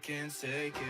can't take it.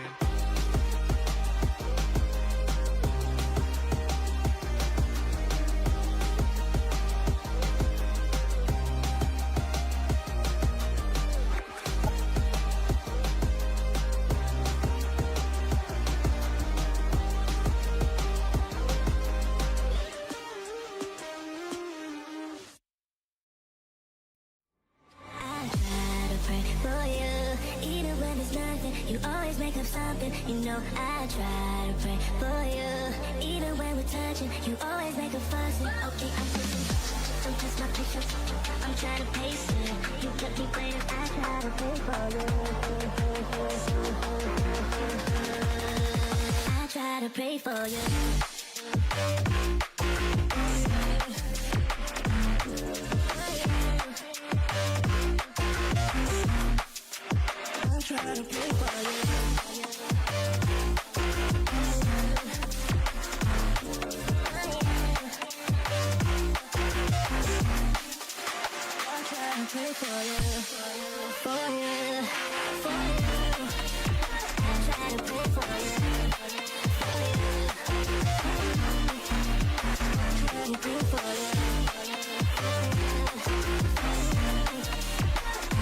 You always make up something, you know I try to pray for you. Even when we're touching, you always make a fuss. Okay, I'm pushing, don't test my patience. I'm trying to pace it. You kept me waiting, I try to pray for you. I try to pray for you. Try to play for you. I try to play for you, for you, for you. I try to play for you, for you. I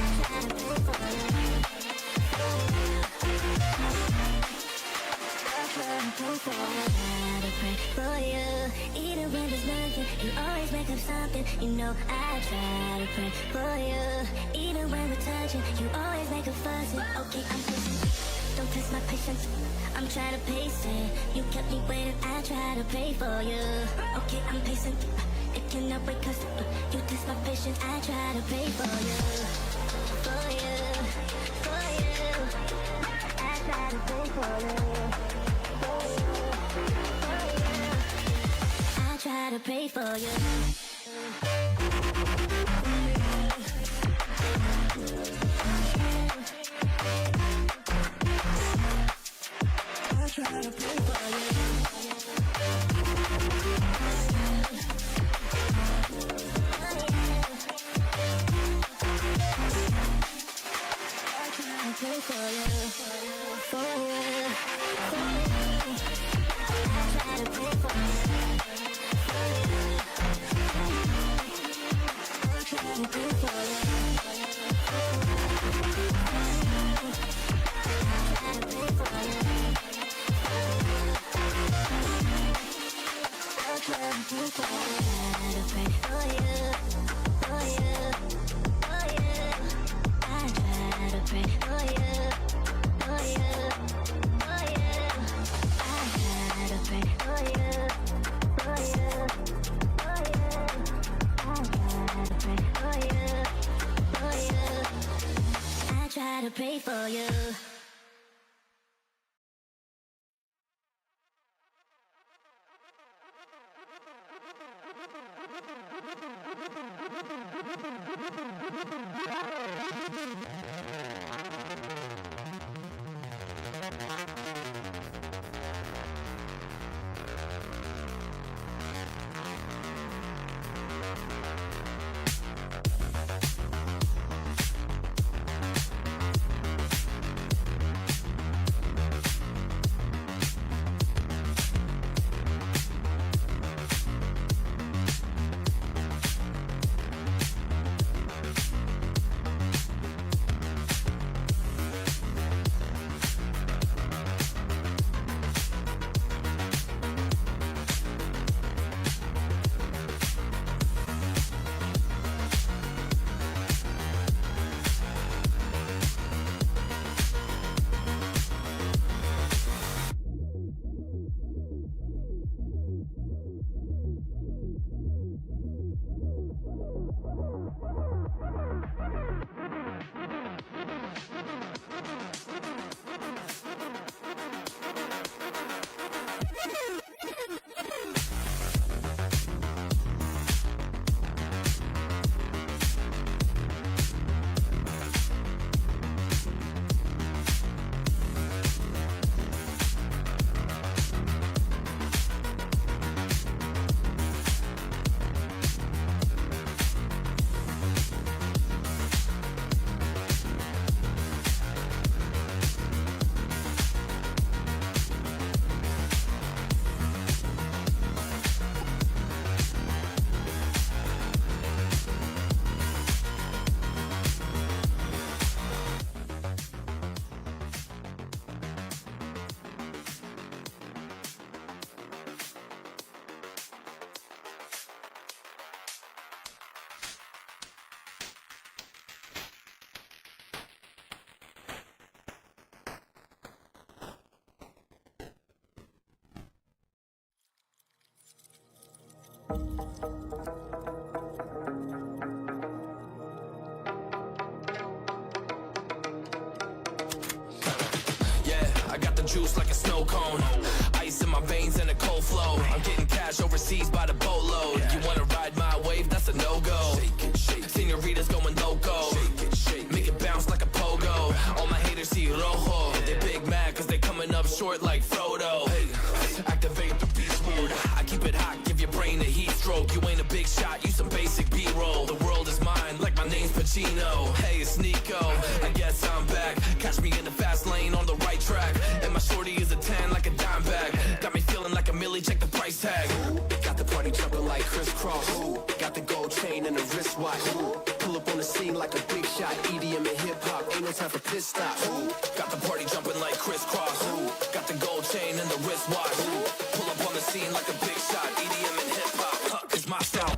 try to play for you, for you, even when there's nothing, you always make up something. You know I try to pray for you. Even when we're touching, you always make a fuss. Okay, I'm pushing, don't test my patience. I'm trying to pace it. You kept me waiting, I try to pray for you. Okay, I'm pacing, it cannot wait 'cause you test my patience. I try to pray for you, for you, for you. I try to pray for you. Try to pray for you. I try to pray for you. I try to pray for you, for you, for you. I try to pray for you. To pray for you. I got the juice like a snow cone. Ice in my veins and a cold flow. I'm getting cash overseas by the boatload. You wanna ride my wave? That's a no-go. Senoritas going loco. Make it bounce like a pogo. All my haters see rojo. They big mad cause they coming up short like Frodo. Activate the beast mode. I keep it hot, give your brain a heat stroke. You ain't a big shot, you some basic B-roll. The world is mine like my name's Pacino. Hey, it's Nico, I guess I'm back. Catch me in the fast lane on the right track. And my shorty is a 10 like a dime bag. Got me feeling like a millie, check the price tag. Got the party jumping like crisscross. Got the gold chain and the wristwatch. Pull up on the scene like a big shot. EDM and hip hop, ain't no time for pit stops. Got the party jumping like crisscross. Got the gold chain and the wristwatch. Pull up on the scene like a big shot. EDM and hip hop, it's my style.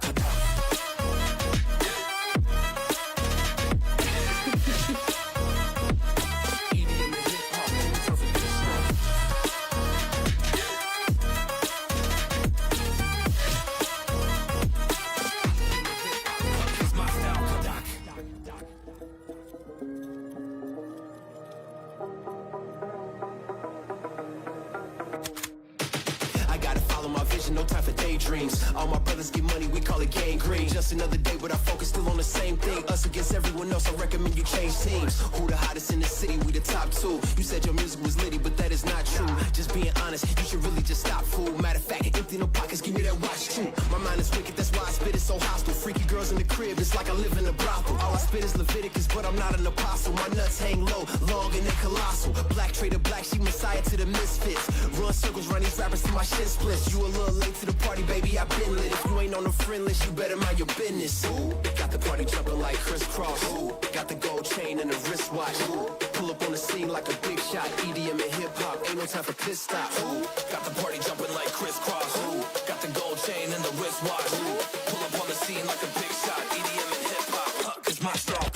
No time for daydreams. All my brothers get money, we call it gangrene. Just another day, but our focus still on the same thing. Us against everyone else, I recommend you change teams. Who the hottest in the city? We the top two. You said your music was litty, but that is not true. Just being honest, you should really just stop, fool. Matter of fact, empty no pockets, give me that watch too. My mind is wicked, that's why I spit it so hostile. Freaky girls in the crib, it's like I live in a brothel. All I spit is Leviticus, but I'm not an apostle. My nuts hang low, long and they colossal. Black trader, black sheep, messiah to the misfits. Run circles, run these rappers to my shin splits. You a little late to the party, baby, I've been lit. If you ain't on the friend list, you better mind your business. Ooh, got the party jumping like crisscross. Ooh, got the gold chain and the wristwatch. Ooh, pull up on the scene like a big shot. EDM and hip hop, ain't no time for pit stops. Ooh, got the party jumping like crisscross. Ooh, got the gold chain and the wristwatch. Ooh, pull up on the scene like a big shot. EDM and hip hop, it's my style.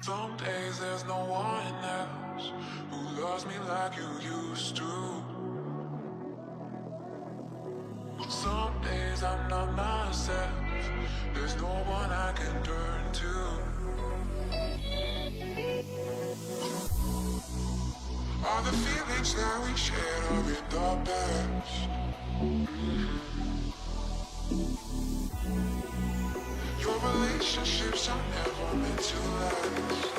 Some days there's no one else who loves me like you used to. Some days I'm not myself, there's no one I can turn to. All the feelings that we shared are in the past. Your relationships are never meant to last.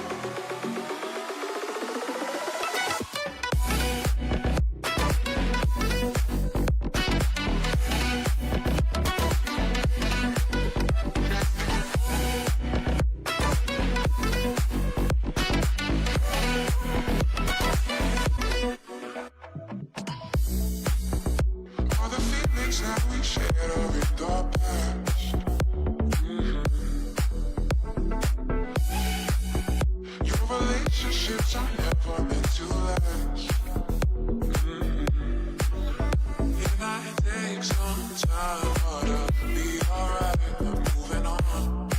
All the feelings that we shared are in the past. Your relationships are never meant to last. It might take some time, but I'll be alright. I'm moving on,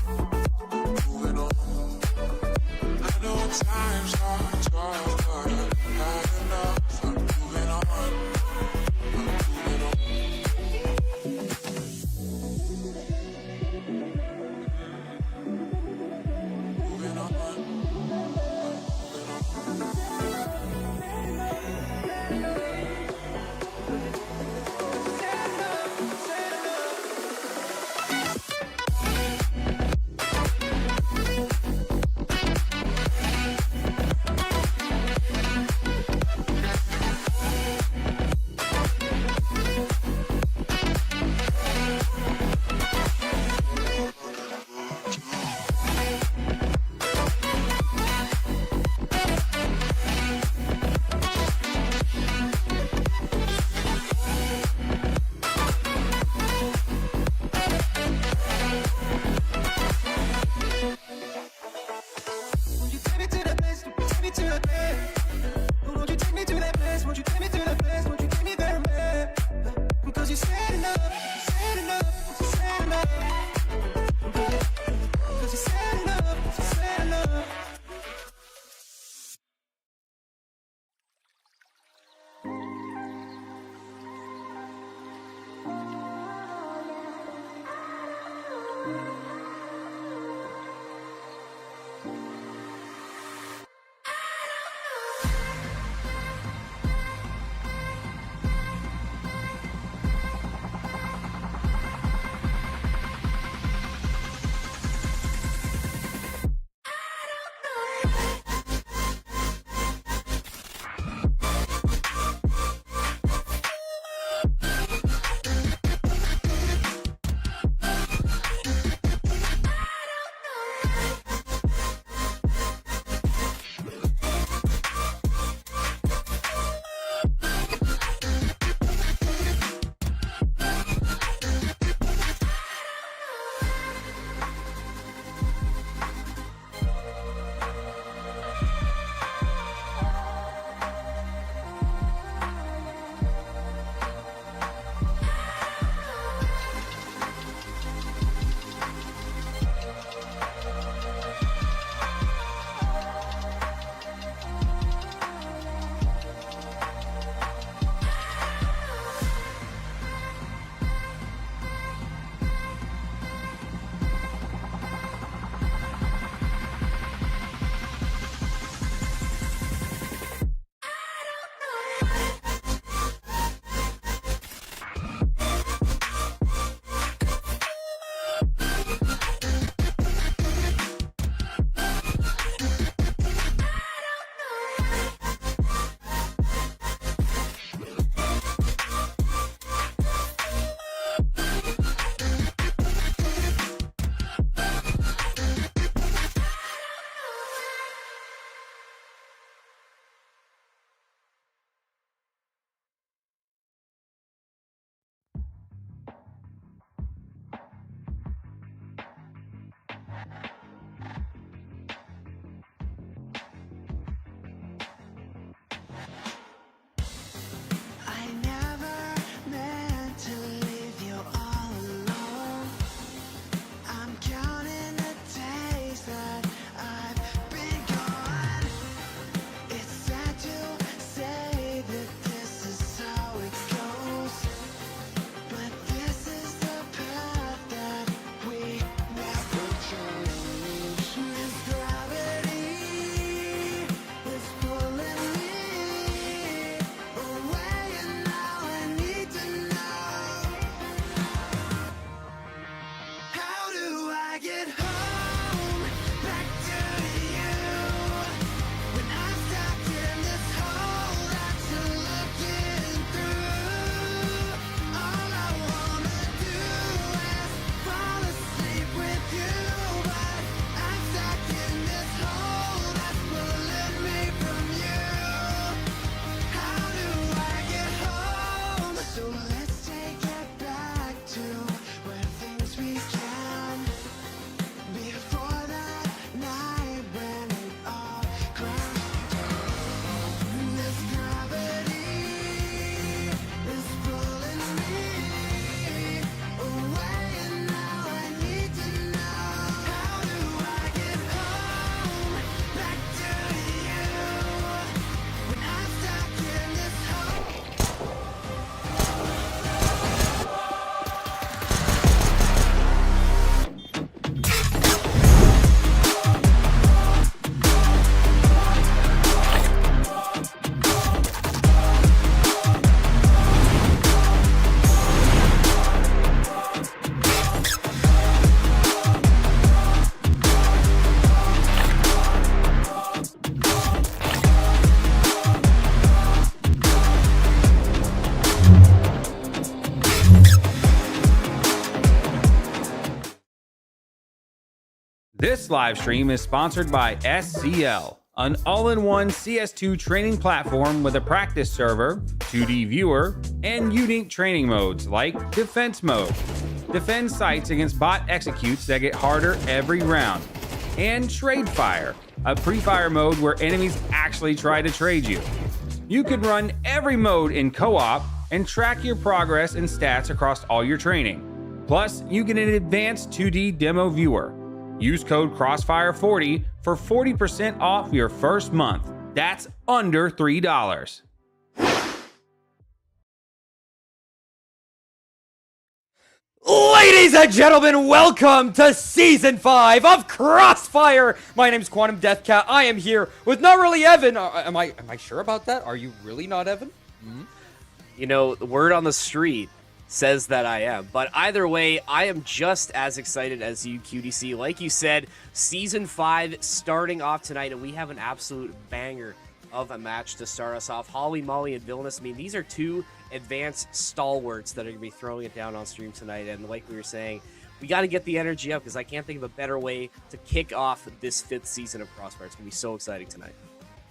moving on. I know times are tough, but I've had enough. I'm moving on, I'm moving on. Moving on. Won't you take me to that place? Take me to that place. Won't you take me to that place? Won't you take me to that place? Won't you take me there, man? Cause you said enough, you said enough, you said enough. Cause you said enough, you said enough. This live stream is sponsored by SCL, an all-in-one CS2 training platform with a practice server, 2D viewer, and unique training modes like Defense Mode. Defend sites against bot executes that get harder every round. And Trade Fire, a pre-fire mode where enemies actually try to trade you. You can run every mode in co-op and track your progress and stats across all your training. Plus, you get an advanced 2D demo viewer. Use code Crossfire40 for 40% off your first month. That's under $3. Ladies and gentlemen, welcome to Season 5 of Crossfire! My name's Quantum Deathcat. I am here with not really Evan. Am I sure about that? Are you really not Evan? You know, the word on the street says that I am. But either way, I am just as excited as you, QDC. Like you said, Season 5 starting off tonight, and we have an absolute banger of a match to start us off. Holly, Molly, and Villainous. I mean, these are two advanced stalwarts that are going to be throwing it down on stream tonight. And like we were saying, we got to get the energy up because I can't think of a better way to kick off this 5th season of Crossfire. It's going to be so exciting tonight.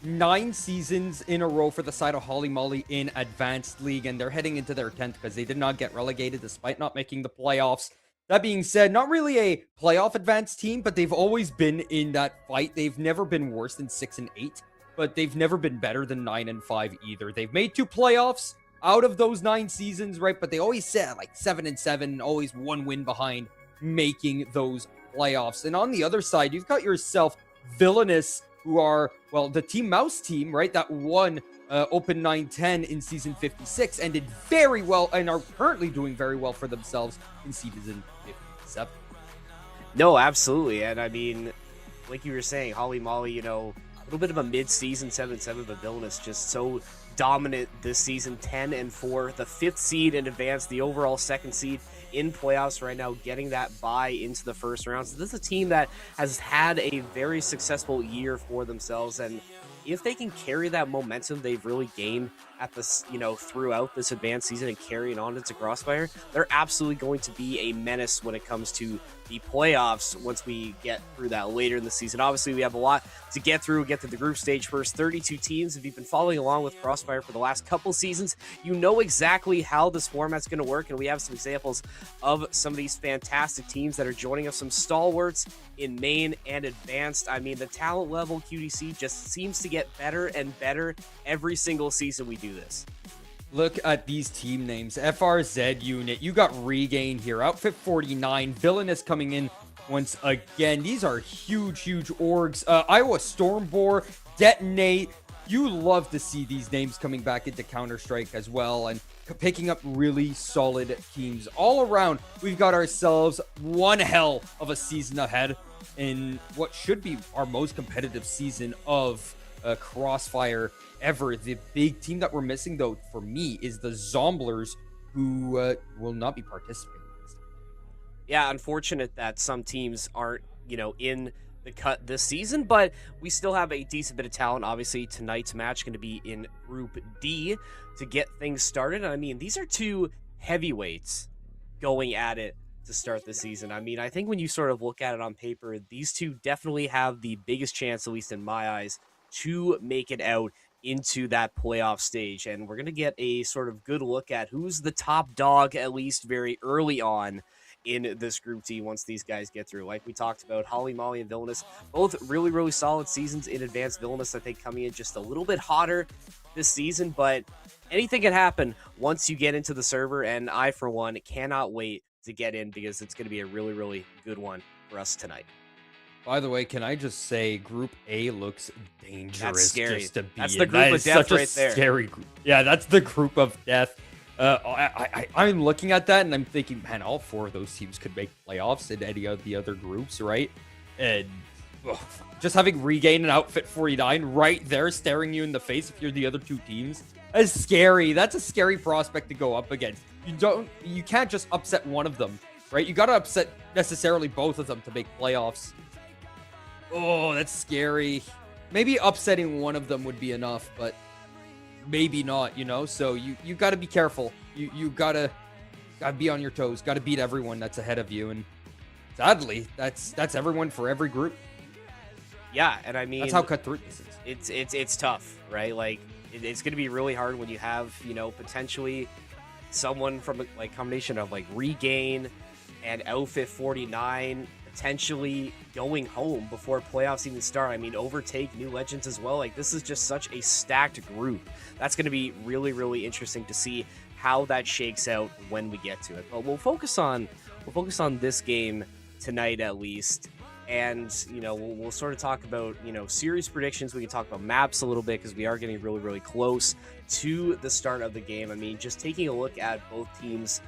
9 seasons in a row for the side of Holly Molly in Advanced League, and they're heading into their 10th because they did not get relegated despite not making the playoffs. That being said, not really a playoff advanced team, but they've always been in that fight. They've never been worse than 6 and 8, but they've never been better than 9 and 5 either. They've made 2 playoffs out of those 9 seasons, right? But they always said like 7 and 7, always 1 win behind making those playoffs. And on the other side, you've got yourself Villainous, who are, well, the Team Mouse team, right? That won Open 9-10 in Season 56 and did very well and are currently doing very well for themselves in Season 57. No, absolutely. And I mean, like you were saying, Holly Molly, you know, a little bit of a mid-season 7-7, but Villainous just so dominant this season, 10-4, the 5th seed in advance, the overall 2nd seed in playoffs right now, getting that bye into the first round. So this is a team that has had a very successful year for themselves, and if they can carry that momentum they've really gained at this, you know, throughout this advanced season and carry it on into Crossfire, they're absolutely going to be a menace when it comes to the playoffs once we get through that later in the season. Obviously, we have a lot to get through. We'll get to the group stage first. 32 teams. If you've been following along with Crossfire for the last couple seasons, you know exactly how this format's going to work, and we have some examples of some of these fantastic teams that are joining us, some stalwarts in main and advanced. I mean, the talent level QDC just seems to get better and better every single season we do this. Look at these team names. FRZ unit. You got Regain here. Outfit 49. Villainous coming in once again. These are huge, huge orgs. Iowa Stormbore. Detonate. You love to see these names coming back into Counter-Strike as well and picking up really solid teams all around. We've got ourselves one hell of a season ahead in what should be our most competitive season of Crossfire ever. The big team that we're missing, though, for me, is the Zomblers, who will not be participating this time. Yeah, unfortunate that some teams aren't, you know, in the cut this season, but we still have a decent bit of talent. Obviously, tonight's match going to be in Group D to get things started. I mean, these are 2 heavyweights going at it to start the season. I mean, I think when you sort of look at it on paper, these 2 definitely have the biggest chance, at least in my eyes, to make it out into that playoff stage. And we're going to get a sort of good look at who's the top dog, at least very early on in this Group D once these guys get through. Like we talked about, Holly Molly and Villainous, both really, really solid seasons in advance. Villainous, I think, coming in just a little bit hotter this season, but anything can happen once you get into the server, and I, for one, cannot wait to get in because it's going to be a really, really good one for us tonight. By the way, can I just say Group A looks dangerous? That's scary. Just to be That's in. the group of death right there. Scary group. Yeah, that's the group of death. I'm looking at that and I'm thinking, man, all 4 of those teams could make playoffs in any of the other groups, right? And just having Regain and Outfit 49 right there staring you in the face if you're the other 2 teams is scary. That's a scary prospect to go up against. You can't just upset one of them, right? You got to upset necessarily both of them to make playoffs. Oh, that's scary. Maybe upsetting one of them would be enough, but maybe not, you know? So you got to be careful. You got to be on your toes. Got to beat everyone that's ahead of you. And sadly, that's everyone for every group. Yeah, and I mean, That's how cutthroat this is. it's tough, right? Like it's going to be really hard when you have, potentially someone from like combination of like Regain and Outfit 49 potentially going home before playoffs even start. I mean, overtake New Legends as well. Like, this is just such a stacked group. That's going to be really, really interesting to see how that shakes out when we get to it. But we'll focus on this game tonight at least. And, we'll sort of talk about, series predictions. We can talk about maps a little bit because we are getting really, really close to the start of the game. I mean, just taking a look at both teams,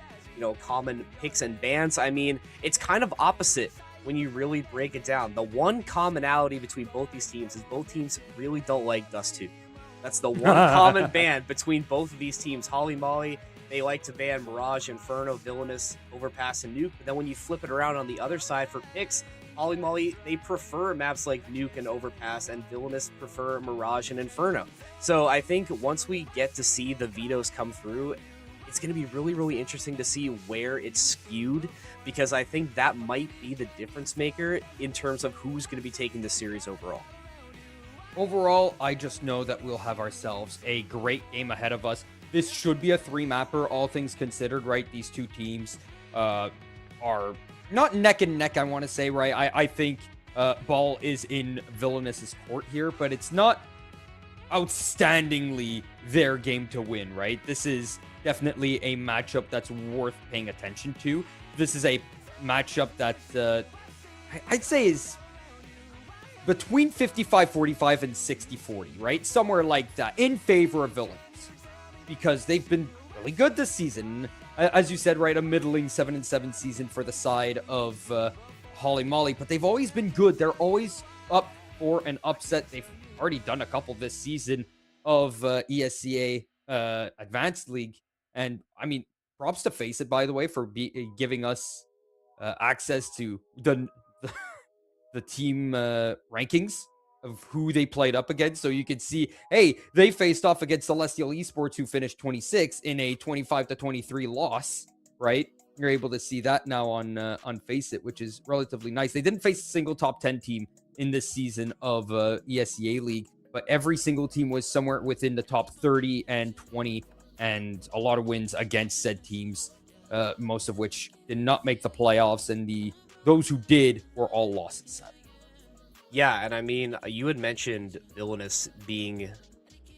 common picks and bans. I mean, it's kind of opposite when you really break it down. The one commonality between both these teams is both teams really don't like Dust 2. That's the one common ban between both of these teams. Holly Molly, they like to ban Mirage, Inferno, Villainous, Overpass, and Nuke. But then when you flip it around on the other side for picks, Holly Molly, they prefer maps like Nuke and Overpass, and Villainous prefer Mirage and Inferno. So I think once we get to see the vetoes come through, it's going to be really, really interesting to see where it's skewed, because I think that might be the difference maker in terms of who's going to be taking the series overall. Overall, I just know that we'll have ourselves a great game ahead of us. This should be a 3-mapper, all things considered, right? These two teams are not neck and neck, I want to say, right? I think Ball is in Villainous's court here, but it's not outstandingly their game to win, right? This is definitely a matchup that's worth paying attention to. This is a matchup that I'd say is between 55-45 and 60-40, right? Somewhere like that, in favor of Villainous, because they've been really good this season. As you said, right, a middling 7-7 season for the side of Holly Molly, but they've always been good. They're always up for an upset. They've already done a couple this season of ESCA Advanced League. And I mean, props to Face It, by the way, for giving us access to the team rankings of who they played up against. So you can see, hey, they faced off against Celestial Esports, who finished 26 in a 25-23 loss, right? You're able to see that now on Face It, which is relatively nice. They didn't face a single top 10 team in this season of ESCA League, but every single team was somewhere within the top 30 and 20, and a lot of wins against said teams, most of which did not make the playoffs, and those who did were all losses. Yeah, and I mean, you had mentioned Villainous being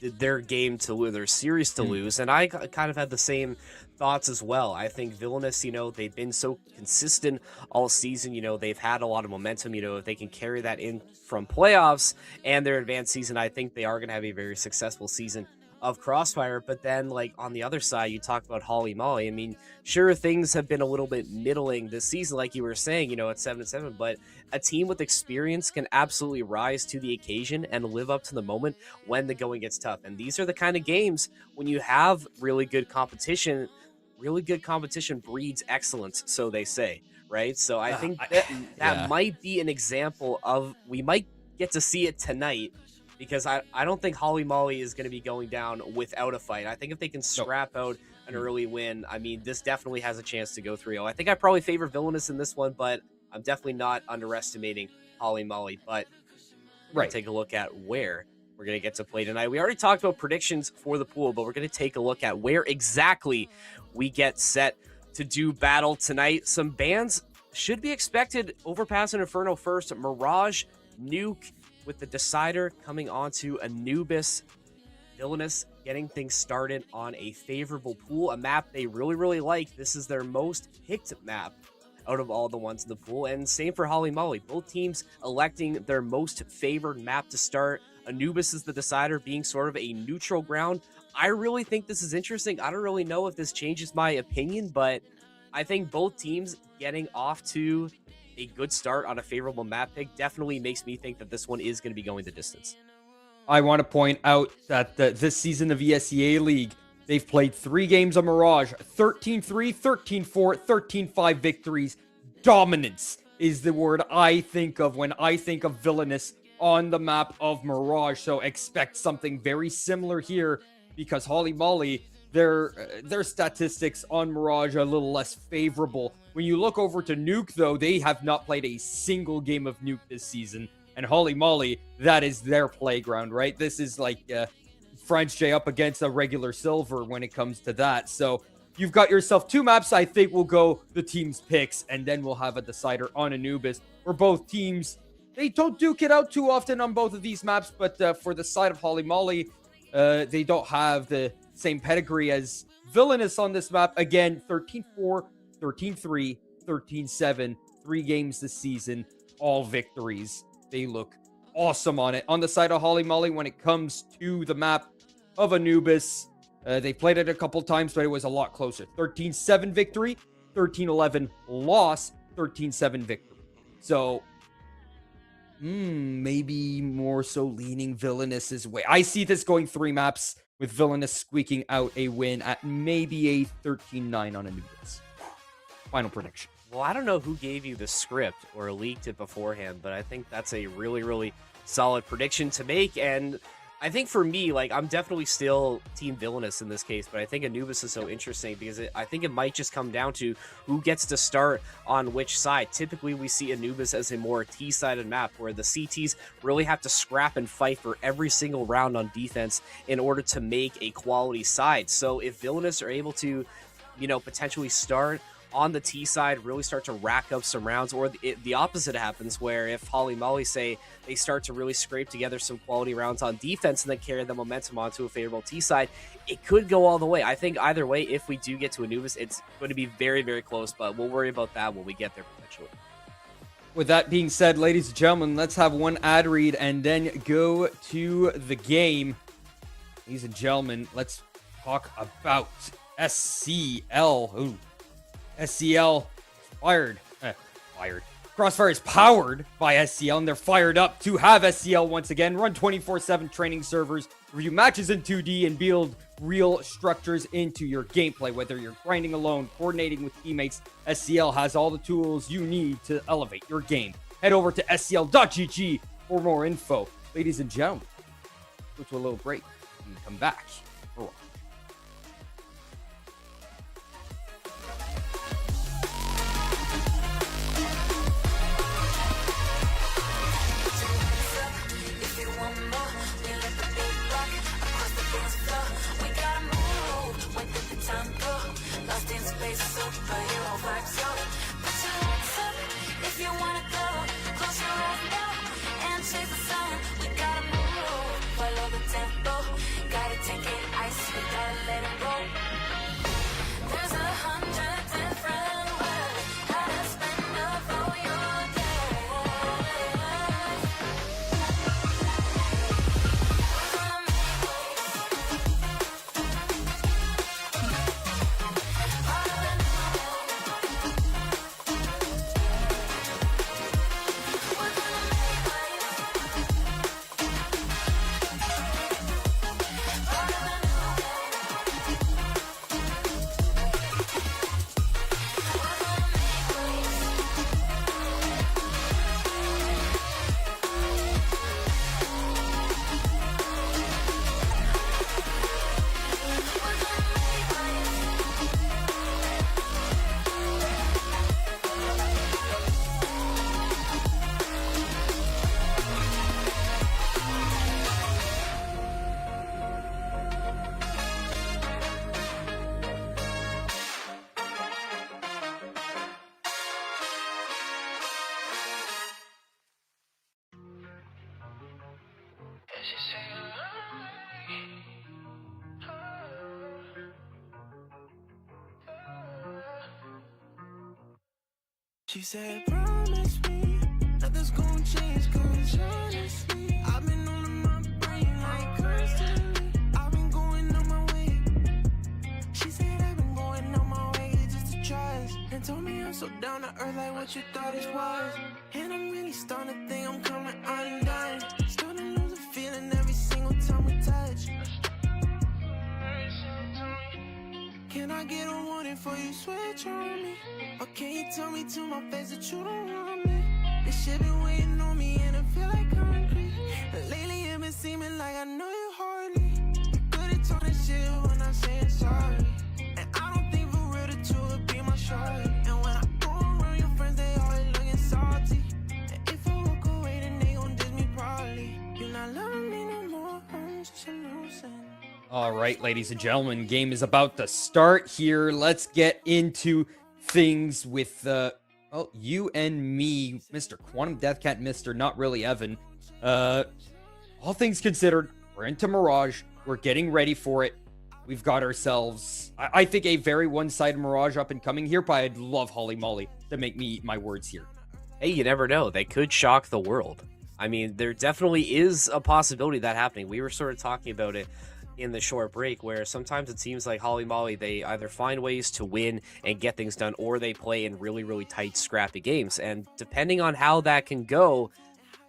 their game to lose, their series to lose, and I kind of had the same thoughts as well. I think Villainous, they've been so consistent all season. They've had a lot of momentum. If they can carry that in from playoffs and their advanced season, I think they are going to have a very successful season of Crossfire. But then, like, on the other side, you talk about Holly Molly. I mean, sure, things have been a little bit middling this season, like you were saying, at 7-7, but a team with experience can absolutely rise to the occasion and live up to the moment when the going gets tough. And these are the kind of games when you have really good competition breeds excellence, so they say, right? So I think that might be an example of, we might get to see it tonight, because I don't think Holly Molly is going to be going down without a fight. I think if they can scrap out an early win, I mean, this definitely has a chance to go 3-0. I think I probably favor Villainous in this one, but I'm definitely not underestimating Holly Molly. But take a look at where we're going to get to play tonight. We already talked about predictions for the pool, but we're going to take a look at where exactly we get set to do battle tonight. Some bans should be expected. Overpass and Inferno first. Mirage, Nuke, with the decider coming onto Anubis. Villainous getting things started on a favorable pool, a map they really, really like. This is their most picked map out of all the ones in the pool, and same for Holly Molly. Both teams electing their most favored map to start. Anubis is the decider, being sort of a neutral ground. I really think this is interesting. I don't really know if this changes my opinion, but I think both teams getting off to a good start on a favorable map pick definitely makes me think that this one is going to be going the distance. I want to point out that this season of ESEA League, they've played 3 games of Mirage, 13-3, 13-4, 13-5 victories. Dominance is the word I think of when I think of Villainous on the map of Mirage. So expect something very similar here, because Holly Molly, their statistics on Mirage are a little less favorable. When you look over to Nuke, though, they have not played a single game of Nuke this season. And Holy Moly, that is their playground, right? This is like French J up against a regular Silver when it comes to that. So you've got yourself two maps. I think we'll go the team's picks, and then we'll have a decider on Anubis, where both teams, they don't duke it out too often on both of these maps. But for the side of Holy Moly, they don't have the same pedigree as Villainous on this map. Again, 13-4, 13-3, 13-7, 3 games this season, all victories. They look awesome on it. On the side of Holy Moly, when it comes to the map of Anubis, they played it a couple times, but it was a lot closer. 13-7 victory, 13-11 loss, 13-7 victory. So, maybe more so leaning Villainous's way. I see this going 3 maps, with Villainous squeaking out a win at maybe a 13-9 on Anubis. Final prediction. Well, I don't know who gave you the script or leaked it beforehand, but I think that's a really, really solid prediction to make. And I think for me, like, I'm definitely still Team Villainous in this case, but I think Anubis is so interesting because I think it might just come down to who gets to start on which side. Typically, we see Anubis as a more T-sided map where the CTs really have to scrap and fight for every single round on defense in order to make a quality side. So if Villainous are able to, you know, potentially start on the T side, really start to rack up some rounds, or the opposite happens where if Holy Moly, say, they start to really scrape together some quality rounds on defense and then carry the momentum onto a favorable T side, it could go all the way. I think either way, if we do get to Anubis, it's going to be very, very close, but we'll worry about that when we get there potentially. With that being said, ladies and gentlemen, let's have one ad read and then go to the game. Ladies and gentlemen, let's talk about SCL. Ooh. SCL fired. Crossfire is powered by SCL, and they're fired up to have SCL once again run 24/7 training servers, review matches in 2D, and build real structures into your gameplay. Whether you're grinding alone, coordinating with teammates, SCL has all the tools you need to elevate your game. Head over to scl.gg for more info. Ladies and gentlemen, go to a little break and come back. She said, promise me nothing's gonna change, cause honestly I've been on my brain like constantly. I've been going on my way. She said I've been going on my way just to trust, and told me I'm so down to earth like what you thought it was. And I'm really starting to think I'm coming undone. Starting to lose the feeling every single time we touch. Can I get a warning for you switch on me? Or can you tell me to my face that you don't want me? This shit been waiting on me and I feel like concrete. But lately it been seeming like I know you hardly. You could've told this shit when I'm saying sorry. All right, ladies and gentlemen, game is about to start here. Let's get into things with, well, you and me, Mr. Quantum Deathcat, Mr. Not Really Evan. All things considered, we're into Mirage. We're getting ready for it. We've got ourselves, I think, a very one-sided Mirage up and coming here, but I'd love Holly Molly to make me eat my words here. Hey, you never know. They could shock the world. I mean, there definitely is a possibility of that happening. We were sort of talking about it in the short break, where sometimes it seems like Holly Molly, they either find ways to win and get things done, or they play in really, really tight, scrappy games. And depending on how that can go,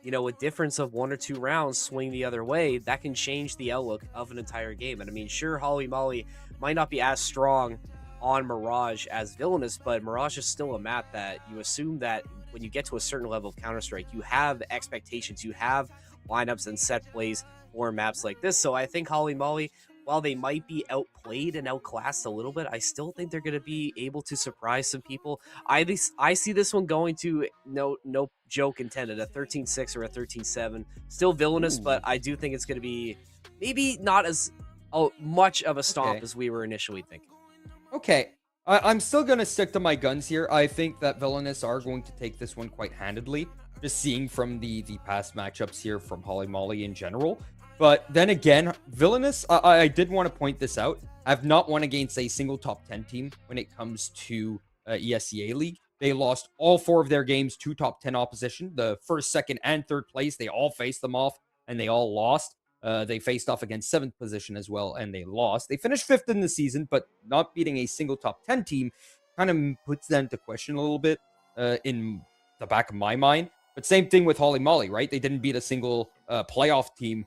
you know, a difference of 1 or 2 rounds swing the other way, that can change the outlook of an entire game. And I mean, sure, Holly Molly might not be as strong on Mirage as Villainous, but Mirage is still a map that you assume that when you get to a certain level of Counter-Strike, you have expectations, you have lineups and set plays for maps like this. So I think Holly Molly, while they might be outplayed and outclassed a little bit, I still think they're going to be able to surprise some people. I see this one going to, no joke intended, a 13-6 or a 13-7. Still Villainous, but I do think it's going to be maybe not as much of a stomp as we were initially thinking. Okay, I'm still going to stick to my guns here. I think that Villainous are going to take this one quite handedly, just seeing from the past matchups here from Holly Molly in general. But then again, Villainous, I did want to point this out. I've not won against a single top 10 team when it comes to ESEA League. They lost all 4 of their games to top 10 opposition. The first, second, and third place, they all faced them off, and they all lost. They faced off against 7th position as well, and they lost. They finished 5th in the season, but not beating a single top 10 team kind of puts them to question a little bit in the back of my mind. But same thing with Holly Molly, right? They didn't beat a single playoff team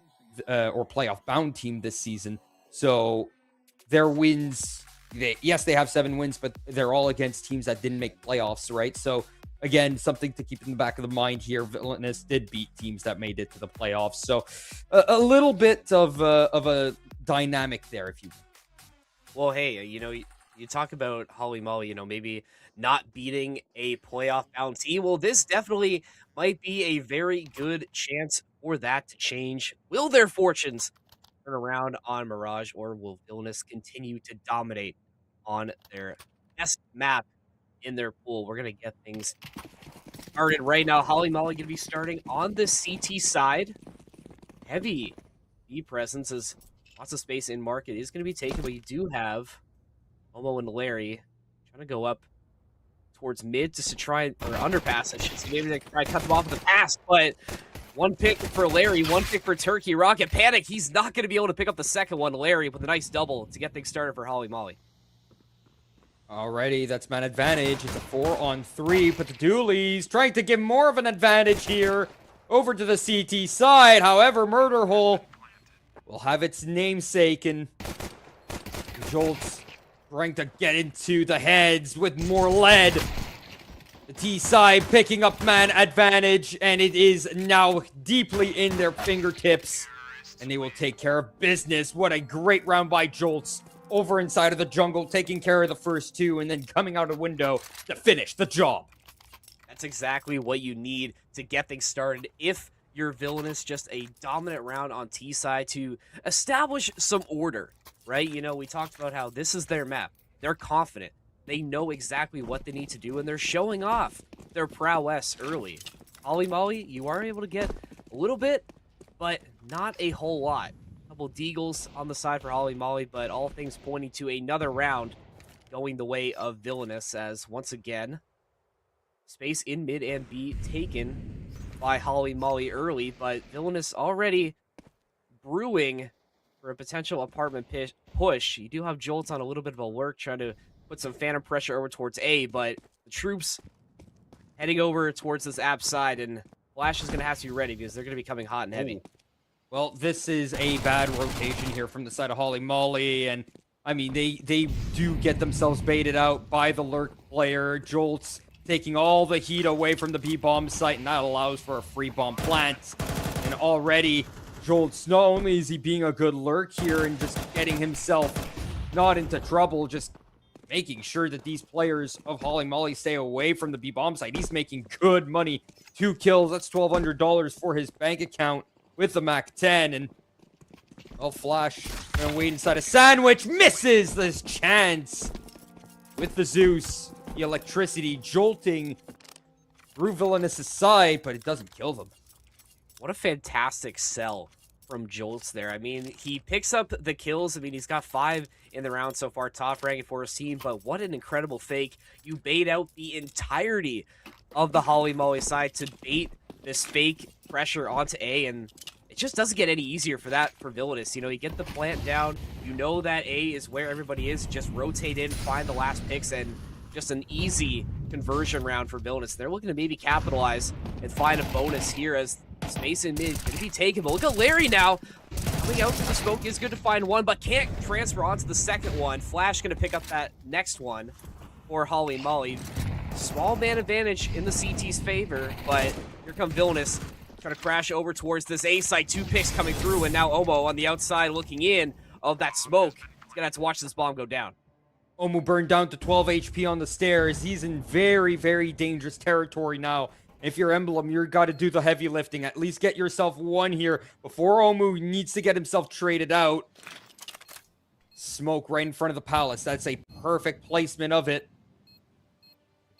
or playoff-bound team this season. So their wins, yes, they have 7 wins, but they're all against teams that didn't make playoffs, right? So again, something to keep in the back of the mind here. Villainous did beat teams that made it to the playoffs. So a little bit of a dynamic there, if you will. Well, hey, you know, you talk about Holly Molly, you know, maybe not beating a playoff-bound team. Well, this definitely might be a very good chance for that to change. Will their fortunes turn around on Mirage, or will Villainous continue to dominate on their best map in their pool? We're going to get things started right now. Holly Molly going to be starting on the CT side. Heavy B presence, as lots of space in market is going to be taken, but you do have Momo and Larry trying to go up towards mid to try, or underpass, I should say. Maybe they can try to cut them off with the pass, but one pick for Larry, one pick for Turkey. Rocket panic. He's not going to be able to pick up the second one. Larry with a nice double to get things started for Holly Molly. Alrighty, that's man advantage. It's a 4-on-3, but the Doolies trying to give more of an advantage here over to the CT side. However, Murder Hole will have its namesake, and Jolts trying to get into the heads with more lead. The T side picking up man advantage, and it is now deeply in their fingertips, and they will take care of business. What a great round by Jolts. Over inside of the jungle, taking care of the first 2, and then coming out a window to finish the job. That's exactly what you need to get things started. If you're Villainous, just a dominant round on T side to establish some order, right? You know, we talked about how this is their map. They're confident. They know exactly what they need to do, and they're showing off their prowess early. Holly Molly, you are able to get a little bit, but not a whole lot. Couple deagles on the side for Holly Molly, but all things pointing to another round going the way of Villainous, as once again, space in mid and B taken by Holly Molly early, but Villainous already brewing for a potential apartment push. You do have Jolts on a little bit of a lurk, trying to put some phantom pressure over towards A, but the troops heading over towards this app side, and Flash is going to have to be ready because they're going to be coming hot and heavy. Well, this is a bad rotation here from the side of Holly Molly, and I mean, they do get themselves baited out by the lurk player. Jolts taking all the heat away from the B-bomb site, and that allows for a free bomb plant. And already, Jolts, not only is he being a good lurk here and just getting himself not into trouble, just making sure that these players of Holly Molly stay away from the B-bomb site. He's making good money. 2 kills, that's $1,200 for his bank account with the MAC-10, and Oh, Flash gonna wait inside a sandwich. Misses this chance with the Zeus. The electricity jolting through Villainous' side, but it doesn't kill them. What a fantastic sell from Jolts there. I mean, he picks up the kills. I mean, he's got 5 in the round so far, top ranking for his team, but what an incredible fake. You bait out the entirety of the Holly Molly side to bait this fake pressure onto A, and it just doesn't get any easier for Villainous. You know, you get the plant down, you know that A is where everybody is, just rotate in, find the last picks, and just an easy conversion round for Villainous. They're looking to maybe capitalize and find a bonus here as space in mid can be taken. But look at Larry now. Coming out to the smoke is good to find one, but can't transfer onto the second one. Flash going to pick up that next one for Holly Molly. Small man advantage in the CT's favor, but here come Villainous trying to crash over towards this A site. 2 picks coming through, and now Omo on the outside looking in of that smoke. He's going to have to watch this bomb go down. Omu burned down to 12 HP on the stairs. He's in very, very dangerous territory now. If you're Emblem, you've got to do the heavy lifting. At least get yourself one here before Omu needs to get himself traded out. Smoke right in front of the palace. That's a perfect placement of it.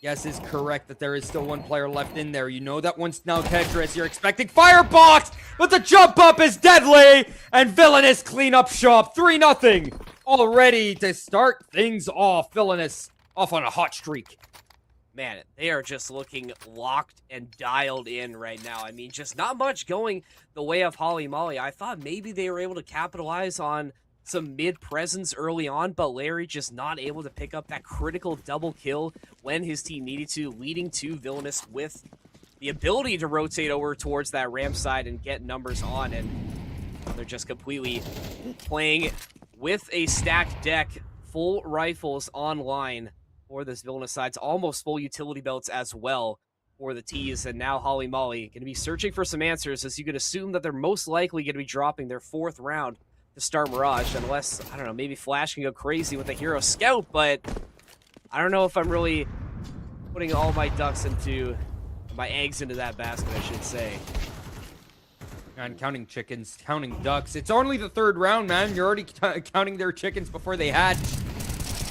Guess is correct that there is still one player left in there. You know that one's now Tetris. You're expecting Firebox, but the jump up is deadly. And Villainous clean up shop. 3-0. Already to start things off. Villainous off on a hot streak. Man, they are just looking locked and dialed in right now. I mean, just not much going the way of Holly Molly. I thought maybe they were able to capitalize on some mid-presence early on, but Larry just not able to pick up that critical double kill when his team needed to, leading to Villainous with the ability to rotate over towards that ramp side and get numbers on, and they're just completely playing with a stacked deck, full rifles online for this Villainous side. It's almost full utility belts as well for the T's, and now Holly Molly going to be searching for some answers, as you can assume that they're most likely going to be dropping their 4th round to start Mirage, unless, I don't know, maybe Flash can go crazy with a Hero Scout, but I don't know if I'm really putting all my eggs into that basket, I should say. And counting chickens, counting ducks. It's only the 3rd round, man. You're already counting their chickens before they hatch.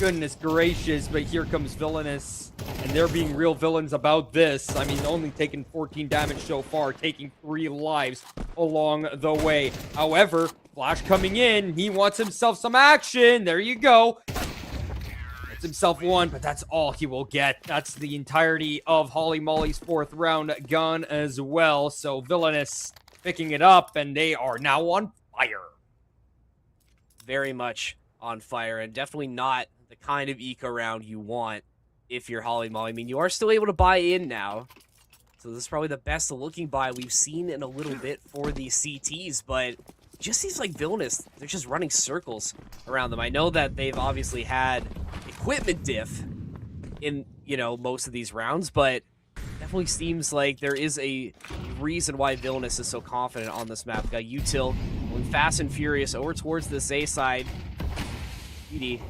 Goodness gracious, but here comes Villainous, and they're being real villains about this. I mean, only taking 14 damage so far, taking 3 lives along the way. However, Flash coming in, he wants himself some action. There you go. Gets himself one, but that's all he will get. That's the entirety of Holly Molly's 4th round gone as well. So Villainous picking it up, and they are now on fire. Very much on fire, and definitely not the kind of eco round you want if you're Holly Molly. I mean, you are still able to buy in now, so this is probably the best looking buy we've seen in a little bit for the CTs, but it just seems like Villainous, they're just running circles around them. I know that they've obviously had equipment diff in, you know, most of these rounds, but definitely seems like there is a reason why Villainous is so confident on this map. Got Util going fast and furious over towards this A side. PD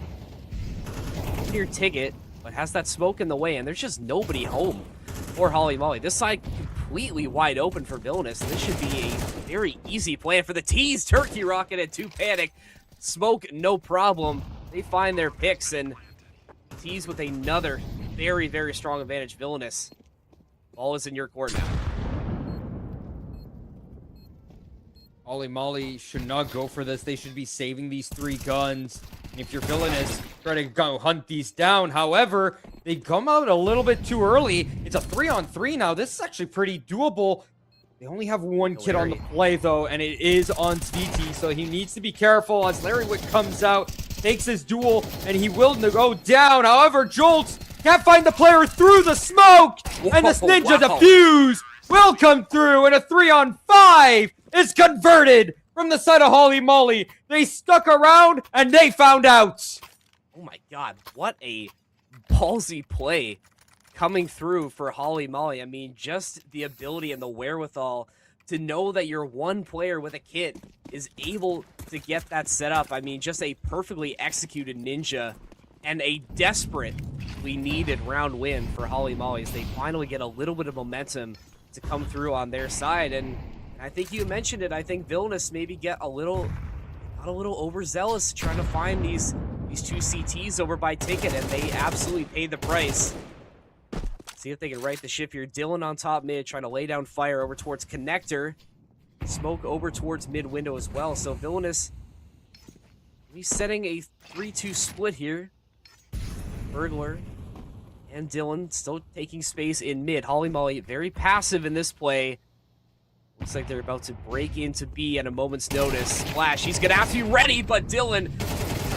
clear ticket, but has that smoke in the way, and there's just nobody home for Holly Molly. This side completely wide open for Villainous. This should be a very easy plan for the T's. Turkey Rocket and 2 Panic. Smoke, no problem. They find their picks, and T's with another very, very strong advantage. Villainous, ball is in your court now. Holly Molly should not go for this. They should be saving these 3 guns. And if you're Villainous, try to go hunt these down. However, they come out a little bit too early. It's a 3-on-3 now. This is actually pretty doable. They only have 1 kid on the play, though, and it is on TT, so he needs to be careful as Larry Wick comes out, takes his duel, and he will go down. However, Jolts can't find the player through the smoke, and this Ninja Defuse will come through, and a 3-on-5 is converted from the side of Holly Molly. They stuck around, and they found out. Oh my god, what a ballsy play coming through for Holly Molly. I mean, just the ability and the wherewithal to know that your one player with a kit is able to get that set up. I mean, just a perfectly executed Ninja and a desperately needed round win for Holly Molly as they finally get a little bit of momentum to come through on their side. And I think you mentioned it. I think Villainous maybe get a little got a little overzealous trying to find these two CTs over by Ticket, and they absolutely paid the price. See if they can right the ship here. Dylan on top mid, trying to lay down fire over towards Connector. Smoke over towards mid window as well. So Villainous, he's setting a 3-2 split here. Burglar and Dylan still taking space in mid. Holly Molly very passive in this play. Looks like they're about to break into B at a moment's notice. Splash, he's gonna have to be ready, but Dylan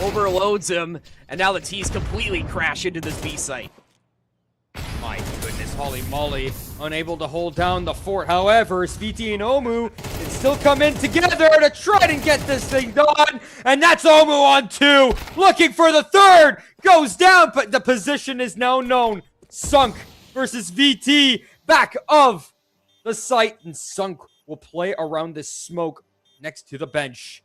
overloads him, and now the T's completely crash into this B site. My goodness, Holly Molly unable to hold down the fort. However, Sviti and Omu can still come in together to try and get this thing done. And that's Omu on 2, looking for the 3rd. Goes down, but the position is now known. Sunk versus VT, back of the site. And Sunk will play around this smoke next to the bench.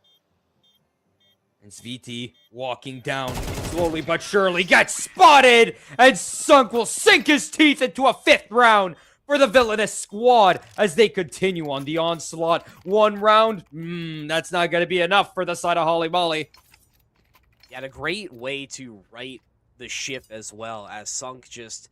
And Sviti walking down slowly but surely gets spotted, and Sunk will sink his teeth into a 5th round for the Villainous squad as they continue on the onslaught. 1 round, that's not going to be enough for the side of Holly Molly. Yeah, a great way to right the ship as well, as Sunk just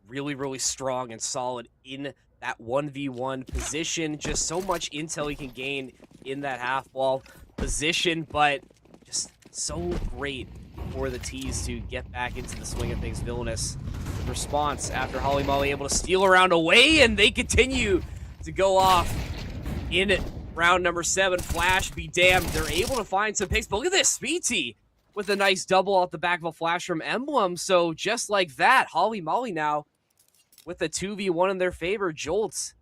really, really strong and solid in that 1v1 position. Just so much intel he can gain in that half-wall position, but just so great for the T's to get back into the swing of things. Villainous response after Holly Molly able to steal around away, and they continue to go off in round number 7. Flash be damned. They're able to find some picks, but look at this. Speedy with a nice double off the back of a flash from Emblem. So just like that, Holly Molly now with a 2v1 in their favor. Jolts,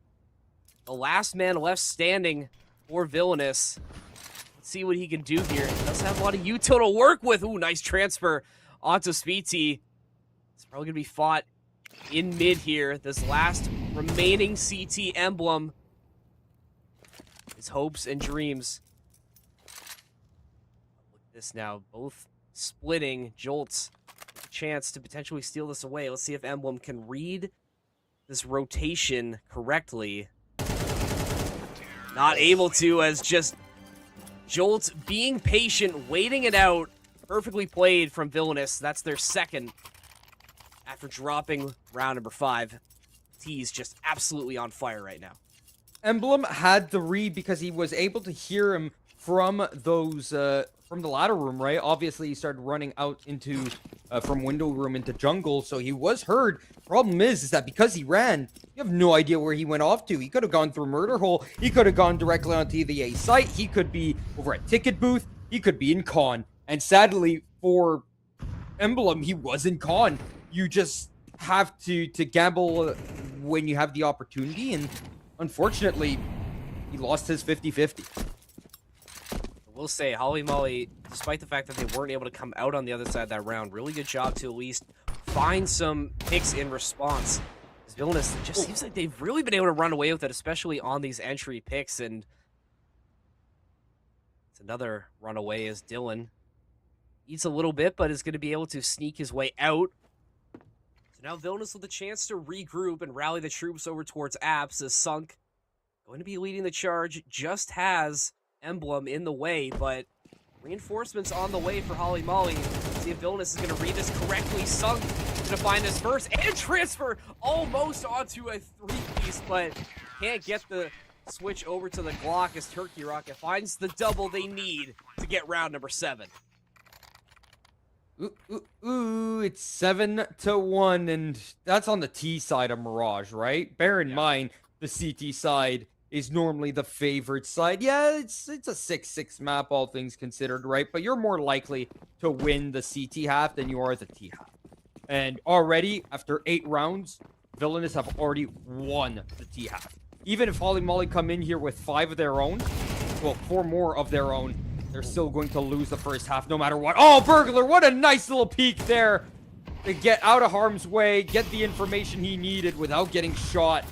the last man left standing for Villainous. See what he can do here. He does have a lot of util to work with. Ooh, nice transfer onto Speedy. It's probably going to be fought in mid here. This last remaining CT Emblem. His hopes and dreams. Look at this now. Both splitting. Jolts with a chance to potentially steal this away. Let's see if Emblem can read this rotation correctly. Not able to, as just Jolts being patient, waiting it out. Perfectly played from Villainous. That's their 2nd after dropping round number 5. T's just absolutely on fire right now. Emblem had the read because he was able to hear him from those from the ladder room, right? Obviously, he started running out into from window room into jungle, so he was heard. Problem is that because he ran, you have no idea where he went off to. He could have gone through Murder Hole. He could have gone directly onto the A site. He could be over at Ticket Booth. He could be in Con. And sadly for Emblem, he was in Con. You just have to gamble when you have the opportunity, and unfortunately, he lost his 50-50. We'll say Holly Molly, despite the fact that they weren't able to come out on the other side of that round, really good job to at least find some picks in response. As Villainous, it just seems like they've really been able to run away with it, especially on these entry picks. And it's another runaway as Dylan eats a little bit, but is going to be able to sneak his way out. So now Villainous with a chance to regroup and rally the troops over towards Apps, as Sunk going to be leading the charge, just has Emblem in the way, but reinforcements on the way for Holly Molly. See if Villainous is going to read this correctly. Sunk going to find this first and transfer almost onto a 3-piece, but can't get the switch over to the Glock as Turkey Rocket finds the double they need to get round number 7. Ooh, it's 7-1, and that's on the T side of Mirage, right? Bear in mind, the CT side is normally the favored side. Yeah, it's a 6-6 map, all things considered, right? But you're more likely to win the CT half than you are the T half. And already, after 8 rounds, Villainous have already won the T half. Even if Holly Molly come in here with 5 of their own, well, 4 more of their own, they're still going to lose the first half no matter what. Oh, Burglar, what a nice little peek there to get out of harm's way, get the information he needed without getting shot.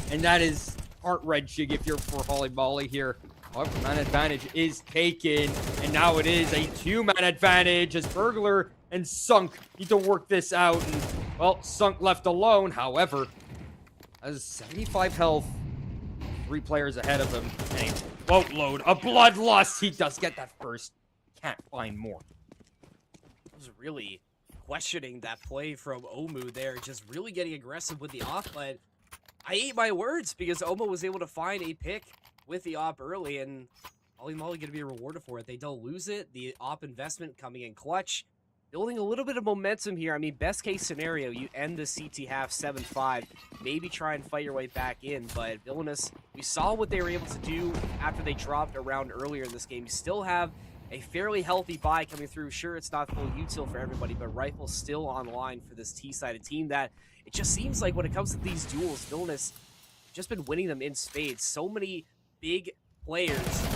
And that is heart-wrenching if you're for Holly Molly here. However, man advantage is taken, and now it is a 2-man advantage as Burglar and Sunk need to work this out. And, well, Sunk left alone, however, has 75 health, 3 players ahead of him, and a boatload of bloodlust. He does get that first can't find more. I was really questioning that play from Omu there, just really getting aggressive with the op, but I ate my words because Omu was able to find a pick with the op early, and Holy Moly going to be rewarded for it. They don't lose it. The op investment coming in clutch, building a little bit of momentum here. I mean, best case scenario, you end the CT half 7-5, maybe try and fight your way back in, but Villainous, we saw what they were able to do after they dropped a round earlier in this game. You still have a fairly healthy buy coming through. Sure, it's not full util for everybody, but Rifle's still online for this T-sided team that it just seems like when it comes to these duels, Villainous just been winning them in spades. So many big players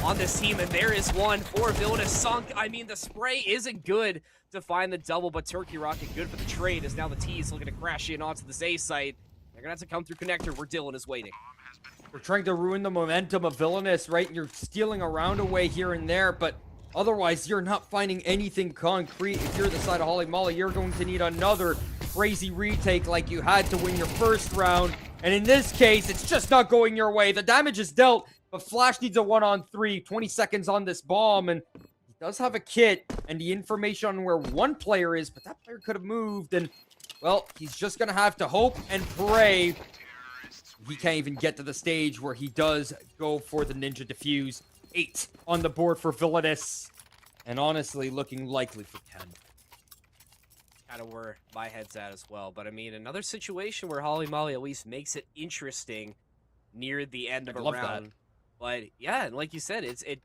on this team, and there is one for Villainous sunk. I mean, the spray isn't good to find the double, but Turkey Rocket good for the trade as now the T is looking to crash in onto the Zay site. They're gonna have to come through connector where Dylan is waiting. We're trying to ruin the momentum of Villainous, right? You're stealing a round away here and there, but otherwise you're not finding anything concrete. If you're the side of Holy Moly, you're going to need another crazy retake like you had to win your first round. And in this case, it's just not going your way. The damage is dealt, but Flash needs a 1-on-3, 20 seconds on this bomb, and he does have a kit and the information on where one player is, but that player could have moved, and, well, he's just going to have to hope and pray. He can't even get to the stage where he does go for the Ninja Defuse. 8 on the board for Villainous, and honestly, looking likely for 10. Kind of where my head's at as well, but I mean, another situation where Holy Moly at least makes it interesting near the end of a round. That. But yeah, and like you said, it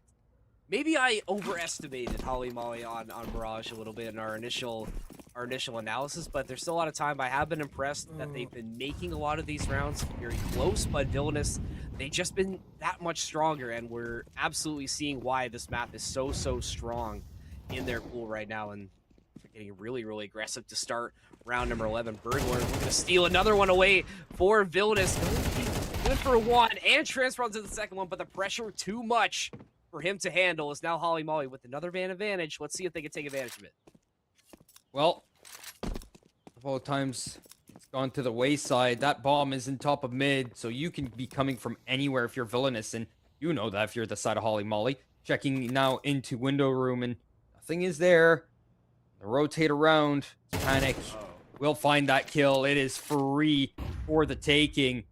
maybe I overestimated Holy Moly on Mirage a little bit in our initial analysis, but there's still a lot of time. I have been impressed that they've been making a lot of these rounds very close, but Villainous, they've just been that much stronger, and we're absolutely seeing why this map is so strong in their pool right now, and they're getting really aggressive to start round number 11. Burglar looking to steal another one away for Villainous. Good for one, and transfer onto the second one, but the pressure too much for him to handle is now Holy Moly with another van advantage. Let's see if they can take advantage of it. Well, a couple of times it's gone to the wayside. That bomb is in top of mid, so you can be coming from anywhere if you're Villainous, and you know that if you're the side of Holy Moly. Checking now into window room, and nothing is there. They rotate around. Panic. We'll find that kill. It is free for the taking.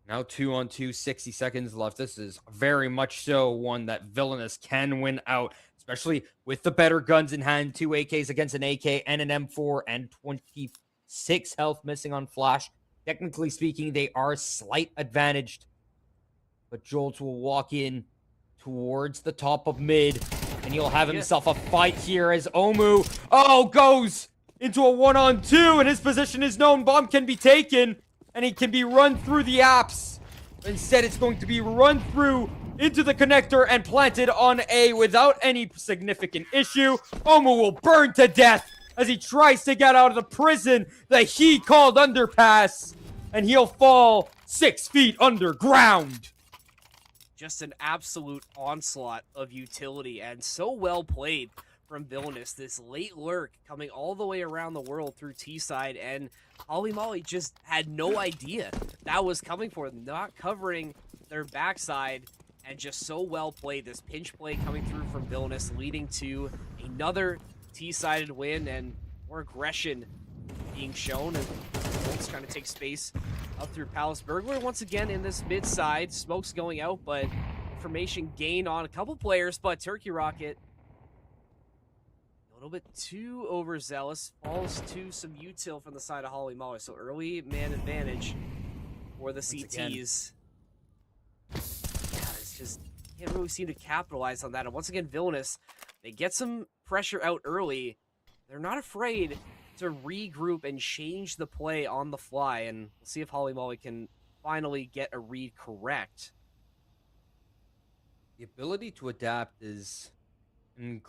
Now 2-on-2, 60 seconds left. This is very much so one that Villainous can win out, especially with the better guns in hand. 2 AKs against an AK and an M4 and 26 health missing on Flash. Technically speaking, they are slight advantaged, but Jolts will walk in towards the top of mid, and he'll have himself a fight here as Omu, goes into a 1-on-2, and his position is known. Bomb can be taken, and he can be run through the apps. Instead, it's going to be run through into the connector and planted on A without any significant issue. Omu will burn to death as he tries to get out of the prison that he called underpass, and he'll fall 6 feet underground. Just an absolute onslaught of utility, and so well played from Villainous. This late lurk coming all the way around the world through T-side, and Holy Moly just had no idea that was coming for them, not covering their backside, and just so well played. This pinch play coming through from Villainous, leading to another T-sided win and more aggression being shown, and Bolt's trying to take space up through Palace. Burglar once again in this mid side. Smoke's going out, but information gained on a couple players, but Turkey Rocket a little bit too overzealous, falls to some util from the side of Holy Moly. So early man advantage for the CTs. Yeah, it's just can't really seem to capitalize on that. And once again, Villainous, they get some pressure out early. They're not afraid to regroup and change the play on the fly, and we'll see if Holy Moly can finally get a read correct. The ability to adapt is an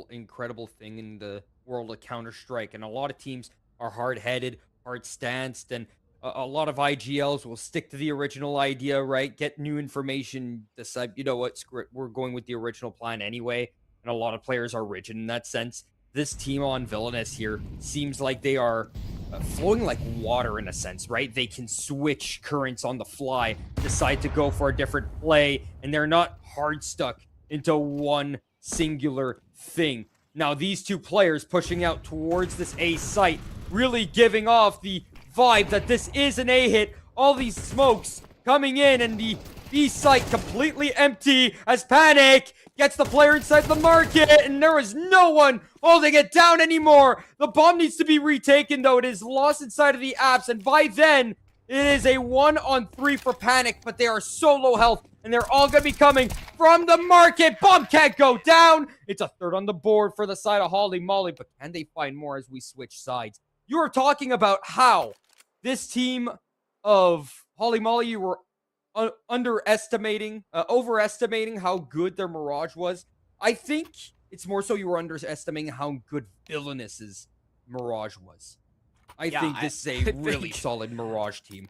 incredible thing in the world of Counter-Strike, and a lot of teams are hard-headed, hard-stanced, and a lot of IGLs will stick to the original idea, right? Get new information, decide, you know what, we're going with the original plan anyway, and a lot of players are rigid in that sense. This team on Villainous here seems like they are flowing like water in a sense, right? They can switch currents on the fly, decide to go for a different play, and they're not hard stuck into one singular thing. Now, these two players pushing out towards this A site, really giving off the vibe that this is an A hit. All these smokes coming in, and the B site completely empty as Panic gets the player inside the market, and there is no one holding it down anymore. The bomb needs to be retaken, though. It is lost inside of the apps, and by then, it is a 1-on-3 for Panic, but they are so low health, and they're all going to be coming from the market. Bomb can't go down. It's a third on the board for the side of Holly Molly, but can they find more as we switch sides? You are talking about how this team of Holly Molly, you were overestimating how good their Mirage was. I think it's more so you were underestimating how good Villainous's Mirage was. I think this is a really solid Mirage team.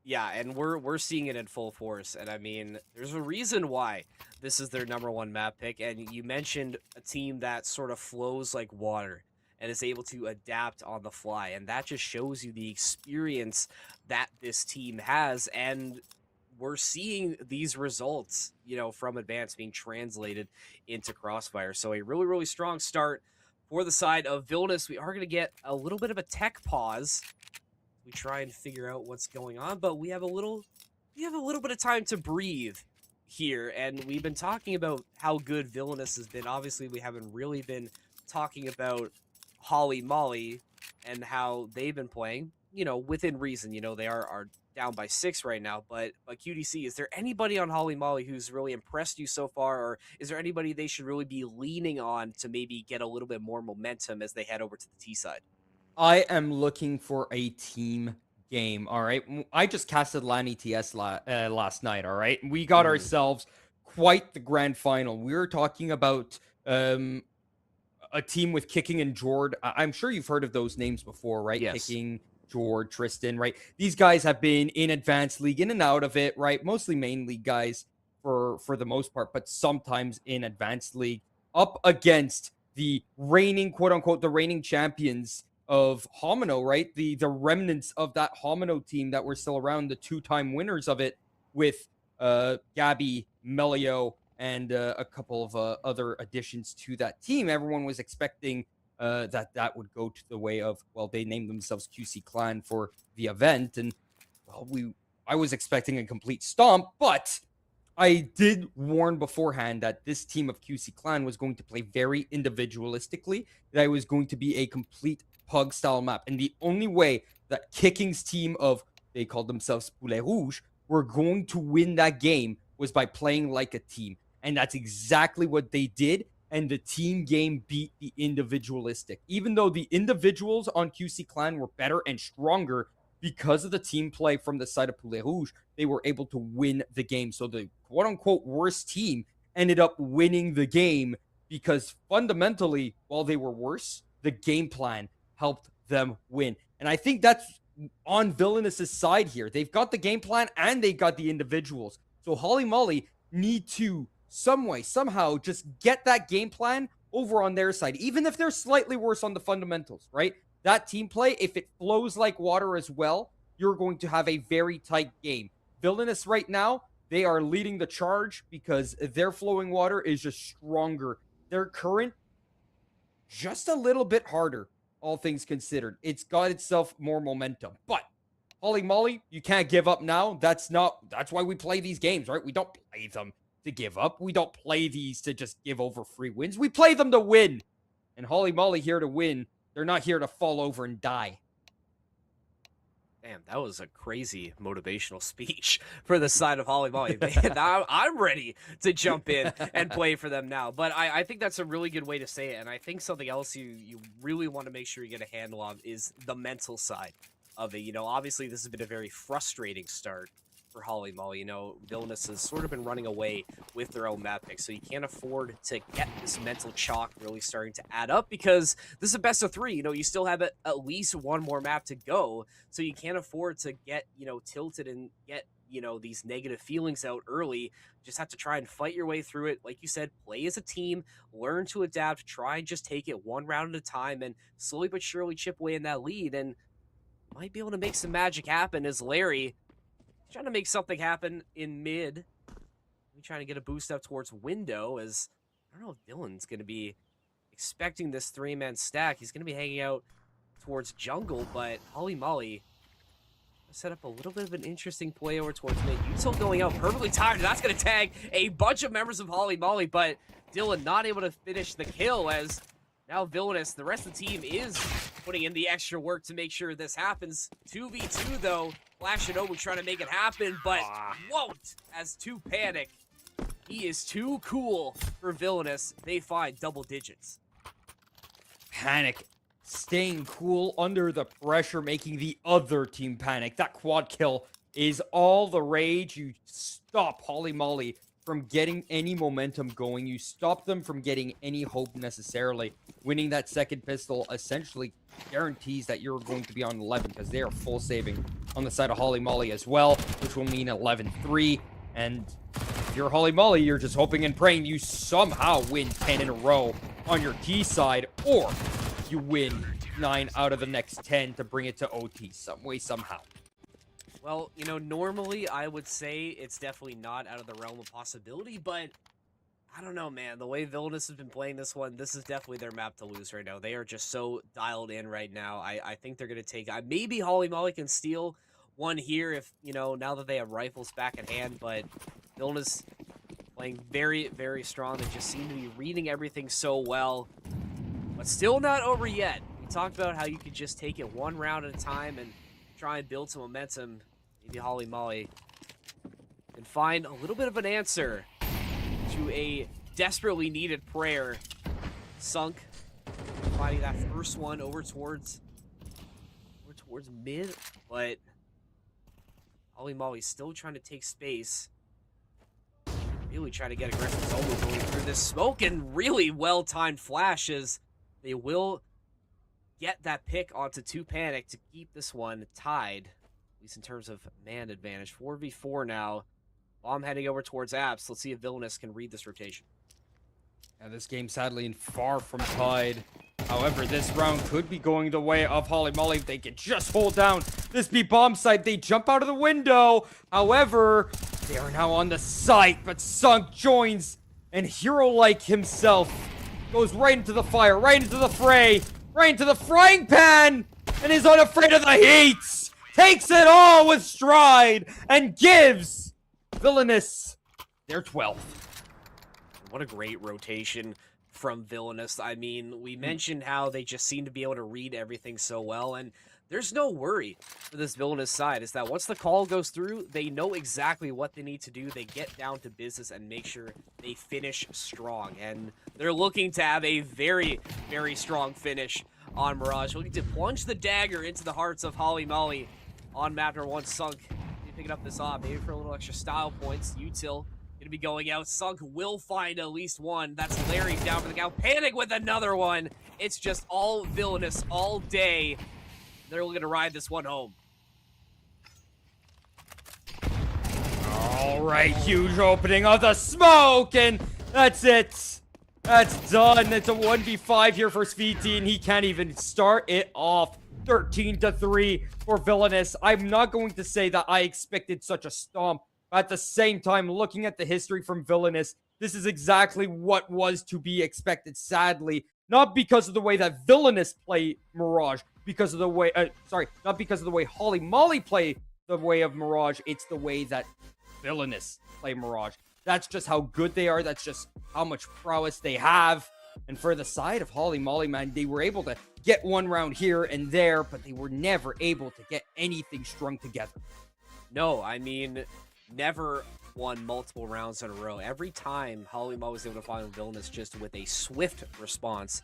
Yeah, and we're seeing it in full force, and I mean, there's a reason why this is their #1 map pick, and you mentioned a team that sort of flows like water and is able to adapt on the fly, and that just shows you the experience that this team has, and we're seeing these results, you know, from Advanced being translated into Crossfire. So a really, really strong start for the side of Villainous. We are going to get a little bit of a tech pause. We try and figure out what's going on, but we have a little bit of time to breathe here, and we've been talking about how good Villainous has been. Obviously, we haven't really been talking about Holly Molly and how they've been playing, you know, within reason. You know, they are down by 6 right now, but QDC, is there anybody on Holly Molly who's really impressed you so far, or is there anybody they should really be leaning on to maybe get a little bit more momentum as they head over to the T side? I am looking for a team game, all right? I just casted LAN ETS last night, all right? We got ourselves quite the grand final. We were talking about a team with Kicking and Jord. I'm sure you've heard of those names before, right? Yes. Kicking, Jord, Tristan, right? These guys have been in Advanced League, in and out of it, right? Mostly main league guys for the most part, but sometimes in Advanced League, up against the reigning, quote unquote, the reigning champions of Homino, right? The remnants of that Homino team that were still around, the 2-time winners of it, with Gabby, Melio, and a couple of other additions to that team. Everyone was expecting that would go to the way of, well, they named themselves QC Clan for the event, and well, I was expecting a complete stomp, but I did warn beforehand that this team of QC Clan was going to play very individualistically, that it was going to be a complete pug style map, and the only way that Kicking's team of, they called themselves Poulet Rouge, were going to win that game was by playing like a team, and that's exactly what they did. And the team game beat the individualistic. Even though the individuals on QC Clan were better and stronger, because of the team play from the side of Poulet Rouge, they were able to win the game. So the quote-unquote worst team ended up winning the game because fundamentally, while they were worse, the game plan helped them win. And I think that's on Villainous's side here. They've got the game plan and they got the individuals. So Holly Molly need to somehow just get that game plan over on their side, even if they're slightly worse on the fundamentals, right? That team play, if it flows like water as well, you're going to have a very tight game. Villainous right now, they are leading the charge because their flowing water is just stronger. Their current, just a little bit harder, all things considered. It's got itself more momentum. But Holly Molly, you can't give up now. That's why we play these games, right? We don't play them to give up. We don't play these to just give over free wins. We play them to win. And Holly Molly here to win. They're not here to fall over and die. Damn, that was a crazy motivational speech for the side of Holly Molly. Man, I'm ready to jump in and play for them now. But I think that's a really good way to say it. And I think something else you really want to make sure you get a handle on is the mental side of it. You know, obviously this has been a very frustrating start for Holly Molly. You know, Villainous has sort of been running away with their own map pick, so you can't afford to get this mental chalk really starting to add up because this is a best of 3. You know, you still have at least one more map to go, so you can't afford to get, you know, tilted and get, you know, these negative feelings out early. Just have to try and fight your way through it. Like you said, play as a team, learn to adapt, try and just take it one round at a time, and slowly but surely chip away in that lead, and might be able to make some magic happen as Larry trying to make something happen in mid. trying to get a boost up towards window, as I don't know if Dylan's going to be expecting this 3-man stack. He's going to be hanging out towards jungle, but Holly Molly set up a little bit of an interesting play over towards mid. Util going out perfectly timed. That's going to tag a bunch of members of Holly Molly, but Dylan not able to finish the kill, as now Villainous, the rest of the team, is putting in the extra work to make sure this happens. 2v2 though, Flash and Obu trying to make it happen, but won't, as 2 Panic. He is too cool for Villainous. They find double digits. Panic staying cool under the pressure, making the other team panic. That quad kill is all the rage. You stop Holly Molly from getting any momentum going. You stop them from getting any hope necessarily. Winning that second pistol essentially guarantees that you're going to be on 11, because they are full saving on the side of Holly Molly as well, which will mean 11-3. And if you're Holly Molly, you're just hoping and praying you somehow win 10 in a row on your T side, or you win 9 out of the next 10 to bring it to OT some way, somehow. Well, you know, normally I would say it's definitely not out of the realm of possibility, but I don't know, man. The way Villainous has been playing this one, this is definitely their map to lose right now. They are just so dialed in right now. I think they're going to take... maybe Holly Molly can steal one here if, you know, now that they have rifles back at hand, but Villainous playing very, very strong. They just seem to be reading everything so well, but still not over yet. We talked about how you could just take it one round at a time and try and build some momentum. Maybe Holly Molly can find a little bit of an answer to a desperately needed prayer. Sunk, finding that first one over towards mid, but Holly Molly still trying to take space. Really trying to get aggressive. It's almost going through this smoke, and really well-timed flashes. They will get that pick onto 2 Panic to keep this one tied, at least in terms of man advantage. 4v4 now. Bomb heading over towards Apps. Let's see if Villainous can read this rotation. Now, this game sadly far from tied. However, this round could be going the way of Holly Molly if they can just hold down this B bomb site. They jump out of the window. However, they are now on the site, but Sunk joins, and hero like himself goes right into the fire, right into the fray, right into the frying pan, and is unafraid of the heat. Takes it all with stride and gives Villainous their 12th. What a great rotation from Villainous. I mean, we mentioned how they just seem to be able to read everything so well, and there's no worry for this Villainous side, is that once the call goes through, they know exactly what they need to do. They get down to business and make sure they finish strong, and they're looking to have a very, very strong finish on Mirage. Looking to plunge the dagger into the hearts of Holly Molly on map number 1. Sunk, picking up this off, maybe for a little extra style points. Util gonna be going out. Sunk will find at least one. That's Larry down for the count. Panic with another one. It's just all Villainous all day. They're looking to ride this one home. All right, huge opening of the smoke, and that's it. That's done. It's a 1v5 here for Sviti, and he can't even start it off. 13-3 for Villainous. I'm not going to say that I expected such a stomp. At the same time, looking at the history from Villainous, this is exactly what was to be expected, sadly. Not because of the way that Villainous play Mirage, because of the way, not because of the way Holly Molly play the way of Mirage, it's the way that Villainous play Mirage. That's just how good they are, that's just how much prowess they have. And for the side of Holly Molly, man, they were able to get one round here and there, but they were never able to get anything strung together. No, I mean, never won multiple rounds in a row. Every time Holly Molly was able to find Villainous just with a swift response.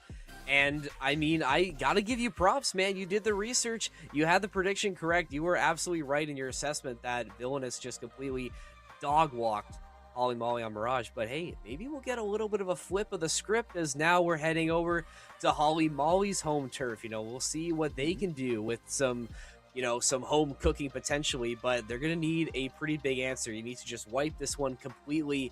And I mean, I gotta give you props, man. You did the research. You had the prediction correct. You were absolutely right in your assessment that Villainous just completely dog-walked Holly Molly on Mirage. But hey, maybe we'll get a little bit of a flip of the script, as now we're heading over to Holly Molly's home turf. You know, we'll see what they can do with some, you know, some home cooking potentially, but they're going to need a pretty big answer. You need to just wipe this one completely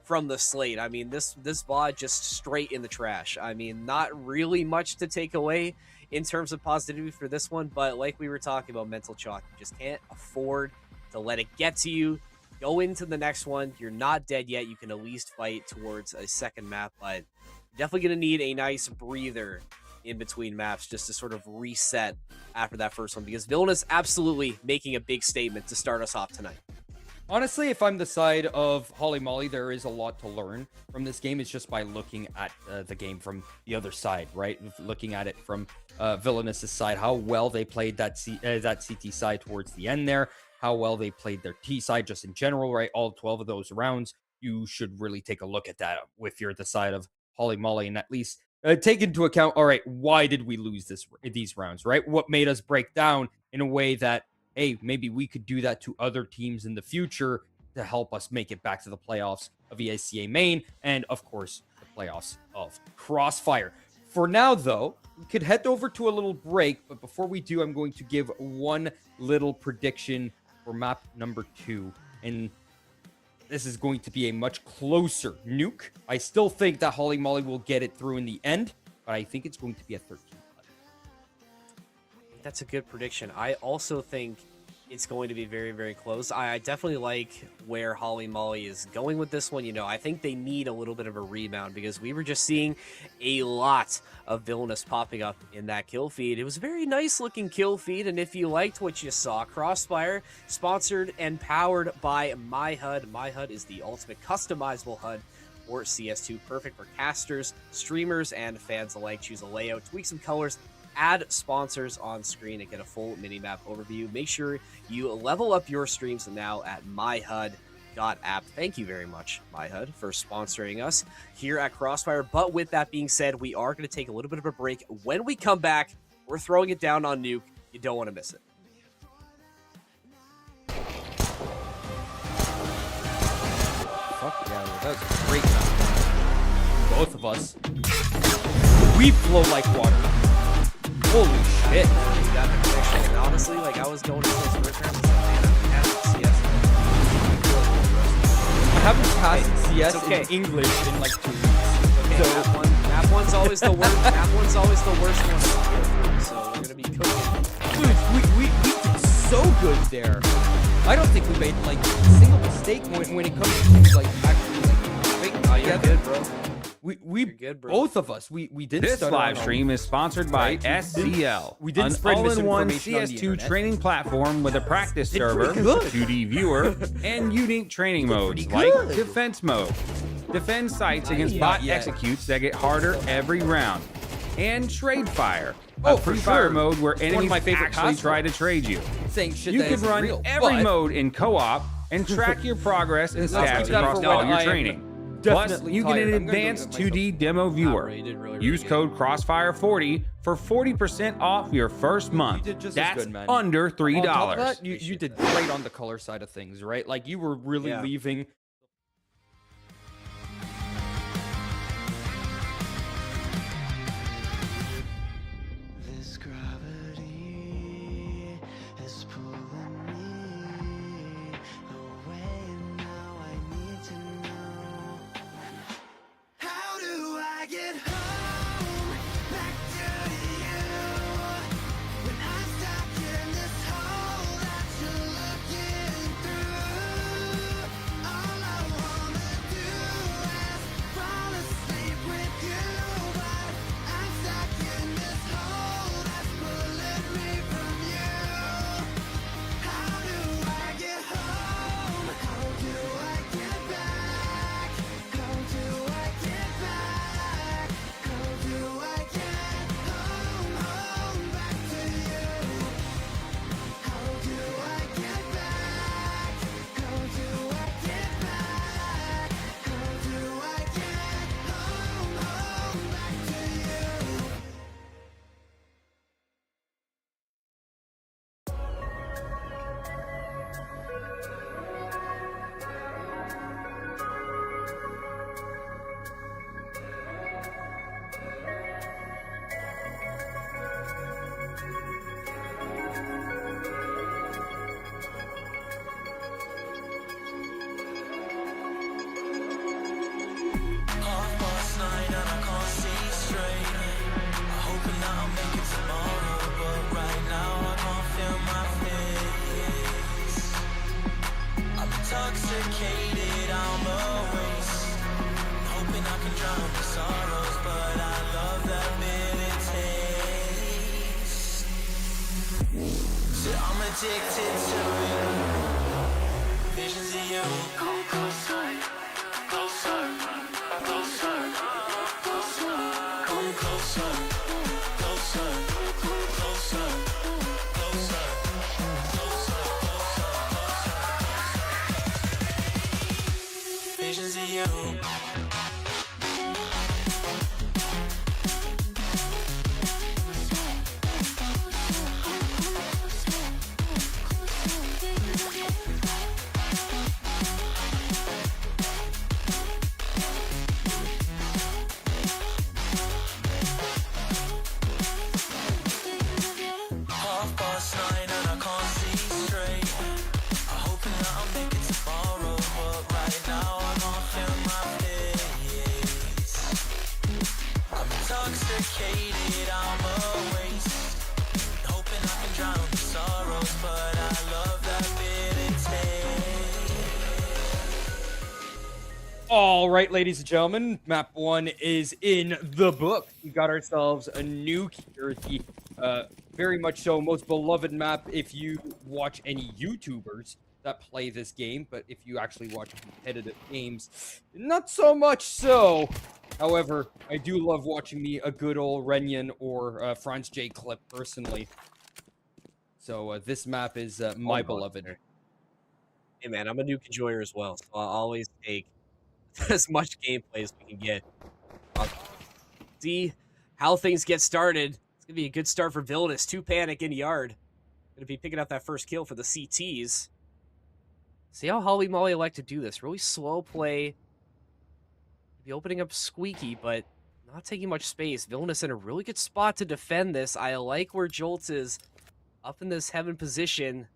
from the slate. I mean, this VOD just straight in the trash. I mean, not really much to take away in terms of positivity for this one, but like we were talking about, mental chalk, you just can't afford to let it get to you. go into the next one. You're not dead yet. You can at least fight towards a second map, but you're definitely going to need a nice breather in between maps just to sort of reset after that first one, because Villainous absolutely making a big statement to start us off tonight. Honestly, if I'm the side of Holly Molly, there is a lot to learn from this game. It's just by looking at the game from the other side, right? Looking at it from Villainous' side, how well they played that CT side towards the end there, how well they played their T side just in general, right? All 12 of those rounds, you should really take a look at that if you're the side of Holly Molly, and at least take into account, all right, why did we lose these rounds, right? What made us break down in a way that, hey, maybe we could do that to other teams in the future to help us make it back to the playoffs of ESCA main and, of course, the playoffs of Crossfire. For now, though, we could head over to a little break, but before we do, I'm going to give one little prediction for map number 2, and this is going to be a much closer nuke. I still think that Holly Molly will get it through in the end, but I think it's going to be a 13. That's a good prediction. I also think it's going to be very, very close. I definitely like where Holly Molly is going with this one. You know, I think they need a little bit of a rebound because we were just seeing a lot of Villainous popping up in that kill feed. It was a very nice looking kill feed, and if you liked what you saw, Crossfire, sponsored and powered by myhud. myhud is the ultimate customizable HUD for CS2, perfect for casters, streamers, and fans alike. Choose a layout, tweak some colors, add sponsors on screen, and get a full minimap overview. Make sure you level up your streams now at myhud.app. Thank you very much, myhud, for sponsoring us here at Crossfire. But with that being said, we are going to take a little bit of a break. When we come back, we're throwing it down on Nuke. You don't want to miss it. Fuck yeah, that was a great map. Both of us. We flow like water. Holy shit. That prediction. And honestly, like, I was going to this first round, man, I'm passing CS. I haven't passed CS okay. in English in like 2 weeks. Okay, So, map one's always the worst. Map one's always the worst one. So we're gonna be cooking. dude, we did so good there. I don't think we made like a single mistake when it comes to like actually like breaking You're together. good, bro. We good, bro. both of us, we didn't. This stutter on live our- stream is sponsored by Right? SCL, we didn't an spread all-in-one misinformation on the CS2 internet. training platform with a practice Did server, pretty good. 2D viewer, and unique training modes pretty like good. defense mode. Defend sites against Not bot yet. executes that get harder every round. And trade fire, Oh, a for free fire sure. mode where It's one of enemies my favorite actually pastimes. try to trade you. saying shit You that can isn't run real, every but mode in co-op and track your progress and Let's keep stats that across for all when your I am training. Plus, definitely you get tired. an I'm gonna go advanced get myself 2D demo viewer. you did really Use good. code Crossfire40 for 40% off your first month. did just as That's good, man. under $3. on top of that, you did great on the color side of things, right? Like you were really Yeah. leaving. This gravity is pulling me away, and now I need to know, how do I get home back to you when I'm stuck in this hole that you're looking through? All I wanna do is fall asleep with you, but I'm stuck in this hole that's pulling me from you. How do I get home? intoxicated, I'm a waste. Hoping I can drown the sorrows, but I love that bitter taste. So I'm addicted to it. Visions of you. Come closer, closer, closer, closer. Come closer, closer, closer, closer, closer, closer. Visions of you. Intoxicated, I'm a waste. Hoping I can drown the sorrows, but I love that bitter taste. All right, ladies and gentlemen, map 1 is in the book. We got ourselves a nuke here, the very much so most beloved map if you watch any YouTubers that play this game, but if you actually watch competitive games, not so much so. However, I do love watching me a good old Renyan or Franz J clip personally. So this map is my beloved. Hey man, I'm a nuke enjoyer as well, so I'll always take as much gameplay as we can get. See how things get started. It's gonna be a good start for Villainous. 2 panic in yard. Gonna be picking up that first kill for the CTs. See how Holly Molly like to do this. Really slow play. Be opening up squeaky, but not taking much space. Villainous in a really good spot to defend this. I like where Jolts is up in this heaven position.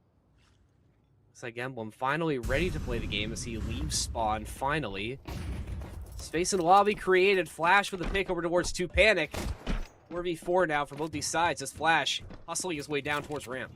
Looks like Emblem finally ready to play the game as he leaves spawn finally. Space in the lobby created. Flash with a pick over towards 2 panic. 4v4 now for both these sides as Flash hustling his way down towards ramp.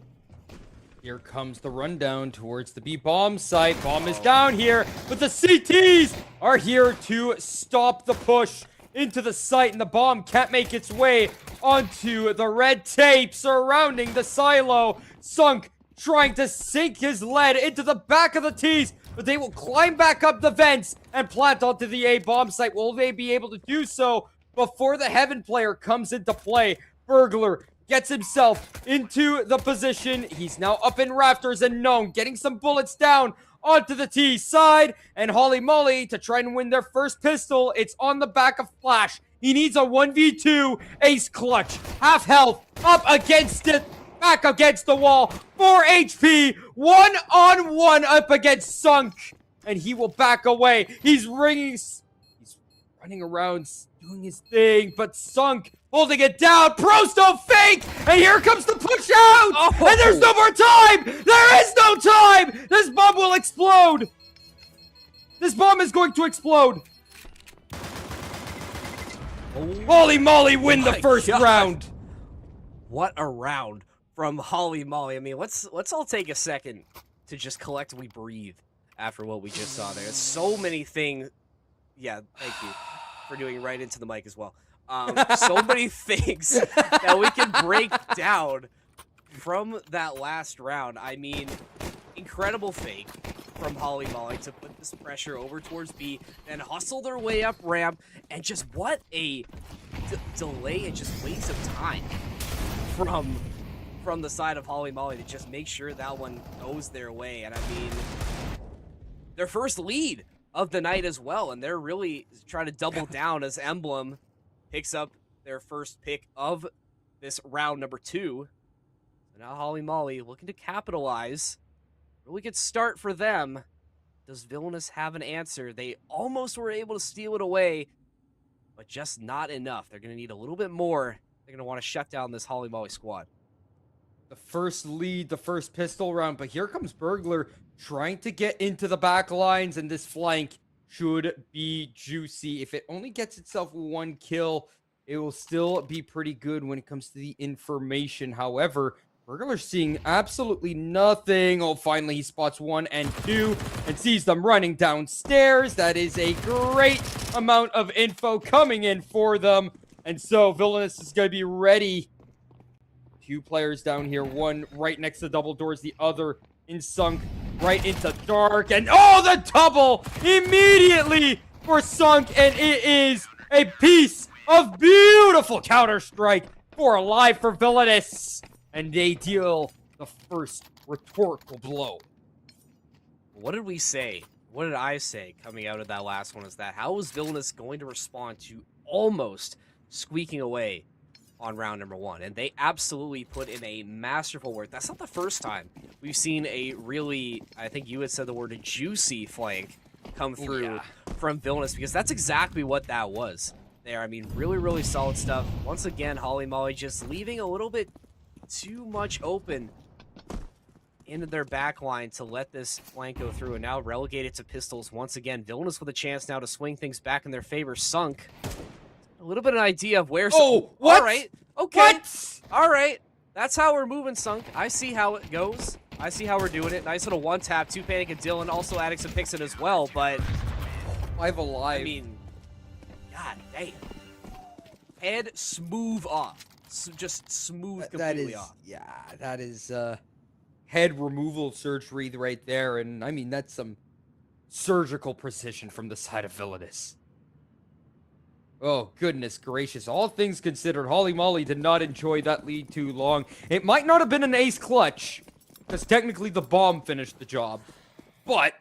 Here comes the rundown towards the B bomb site. Bomb is down here, but the CTs are here to stop the push into the site, and the bomb can't make its way onto the red tape surrounding the silo. Sunk trying to sink his lead into the back of the T's, but they will climb back up the vents and plant onto the A bomb site. Will they be able to do so before the Heaven player comes into play? Burglar gets himself into the position. He's now up in rafters and known, getting some bullets down onto the T side. And Holly Molly to try and win their first pistol. It's on the back of Flash. He needs a 1v2 ace clutch. Half health up against it. Back against the wall. 4 HP. 1-on-1 up against Sunk. And he will back away. He's running around doing his thing, but Sunk holding it down. Prosto fake, and here comes the push out. Oh. And there's no more time. There is no time. This bomb will explode. This bomb is going to explode. Holy moly, win the first round. What a round from Holly Molly. I mean, let's all take a second to just collectively breathe after what we just saw there. So many things. Yeah, thank you for doing right into the mic as well. So many things that we can break down from that last round. I mean, incredible fake from Holly Molly to put this pressure over towards B, then hustle their way up ramp, and just what a delay and just waste of time from the side of Holly Molly to just make sure that one goes their way. And I mean, their first lead of the night as well, and they're really trying to double down as Emblem picks up their first pick of this round number 2. So now Holly Molly looking to capitalize. Really good start for them. Does Villainous have an answer? They almost were able to steal it away, but just not enough. They're going to need a little bit more. They're going to want to shut down this Holly Molly squad. The first lead, the first pistol round, but here comes Burglar trying to get into the back lines, and this flank should be juicy. If it only gets itself 1 kill, it will still be pretty good when it comes to the information. However, Burglar's seeing absolutely nothing. Oh, finally he spots 1 and 2 and sees them running downstairs. That is a great amount of info coming in for them. And so Villainous is going to be ready. 2 players down here, one right next to double doors, the other in sunk right into dark. And oh, the double immediately for sunk. And it is a piece of beautiful counter-strike for alive for Villainous. And they deal the first rhetorical blow. What did we say? What did I say coming out of that last one? Is that how was Villainous going to respond to almost squeaking away on round number 1? And they absolutely put in a masterful work. That's not the first time we've seen a really, I think you had said the word, a juicy flank come through from Villainous, because that's exactly what that was there. I mean, really, really solid stuff. Once again, Holly Molly just leaving a little bit too much open into their back line to let this flank go through, and now relegated to pistols once again. Villainous with a chance now to swing things back in their favor. Sunk a little bit of an idea of where. Oh, what? All right, okay, What? all right. That's how we're moving, Sunk. I see how it goes. I see how we're doing it. Nice little one tap, 2 panic, and Dylan also adding some picks in as well. But 5 alive. I mean, god damn, head smooth off. Just smooth completely off. Yeah, that is head removal surgery right there. And I mean, that's some surgical precision from the side of Villainous. Oh, goodness gracious. All things considered, Holly Molly did not enjoy that lead too long. It might not have been an ace clutch, because technically the bomb finished the job. But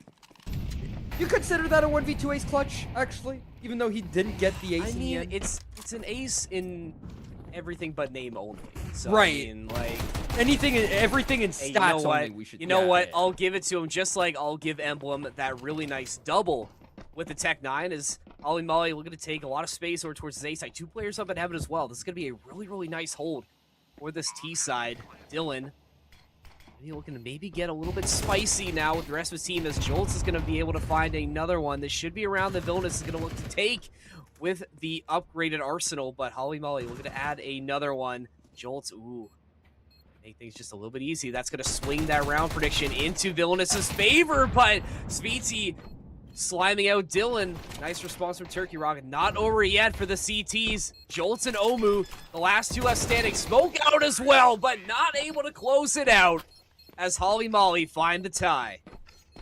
you consider that a 1v2 ace clutch, actually? Even though he didn't get the ace in the end? It's an ace in everything but name only. So, right. I mean, like, everything in stats hey, you know what? only. We should. You know yeah, what? yeah. I'll give it to him, just like I'll give Emblem that really nice double with the Tech 9. Is Holly Molly looking to take a lot of space over towards his A side. 2 players up in heaven as well. This is going to be a really, really nice hold for this T side. Dylan, looking to maybe get a little bit spicy now with the rest of his team, as Jolts is going to be able to find another one. This should be around the Villainous is going to look to take with the upgraded arsenal, but Holly Molly looking to add another one. Jolts, ooh, make things just a little bit easy. That's going to swing that round prediction into Villainous's favor, but Speetsy sliming out Dylan. Nice response from Turkey Rocket. Not over yet for the CTs. Jolts and Omu, the last 2 left standing. Smoke out as well, but not able to close it out as Holly Molly find the tie.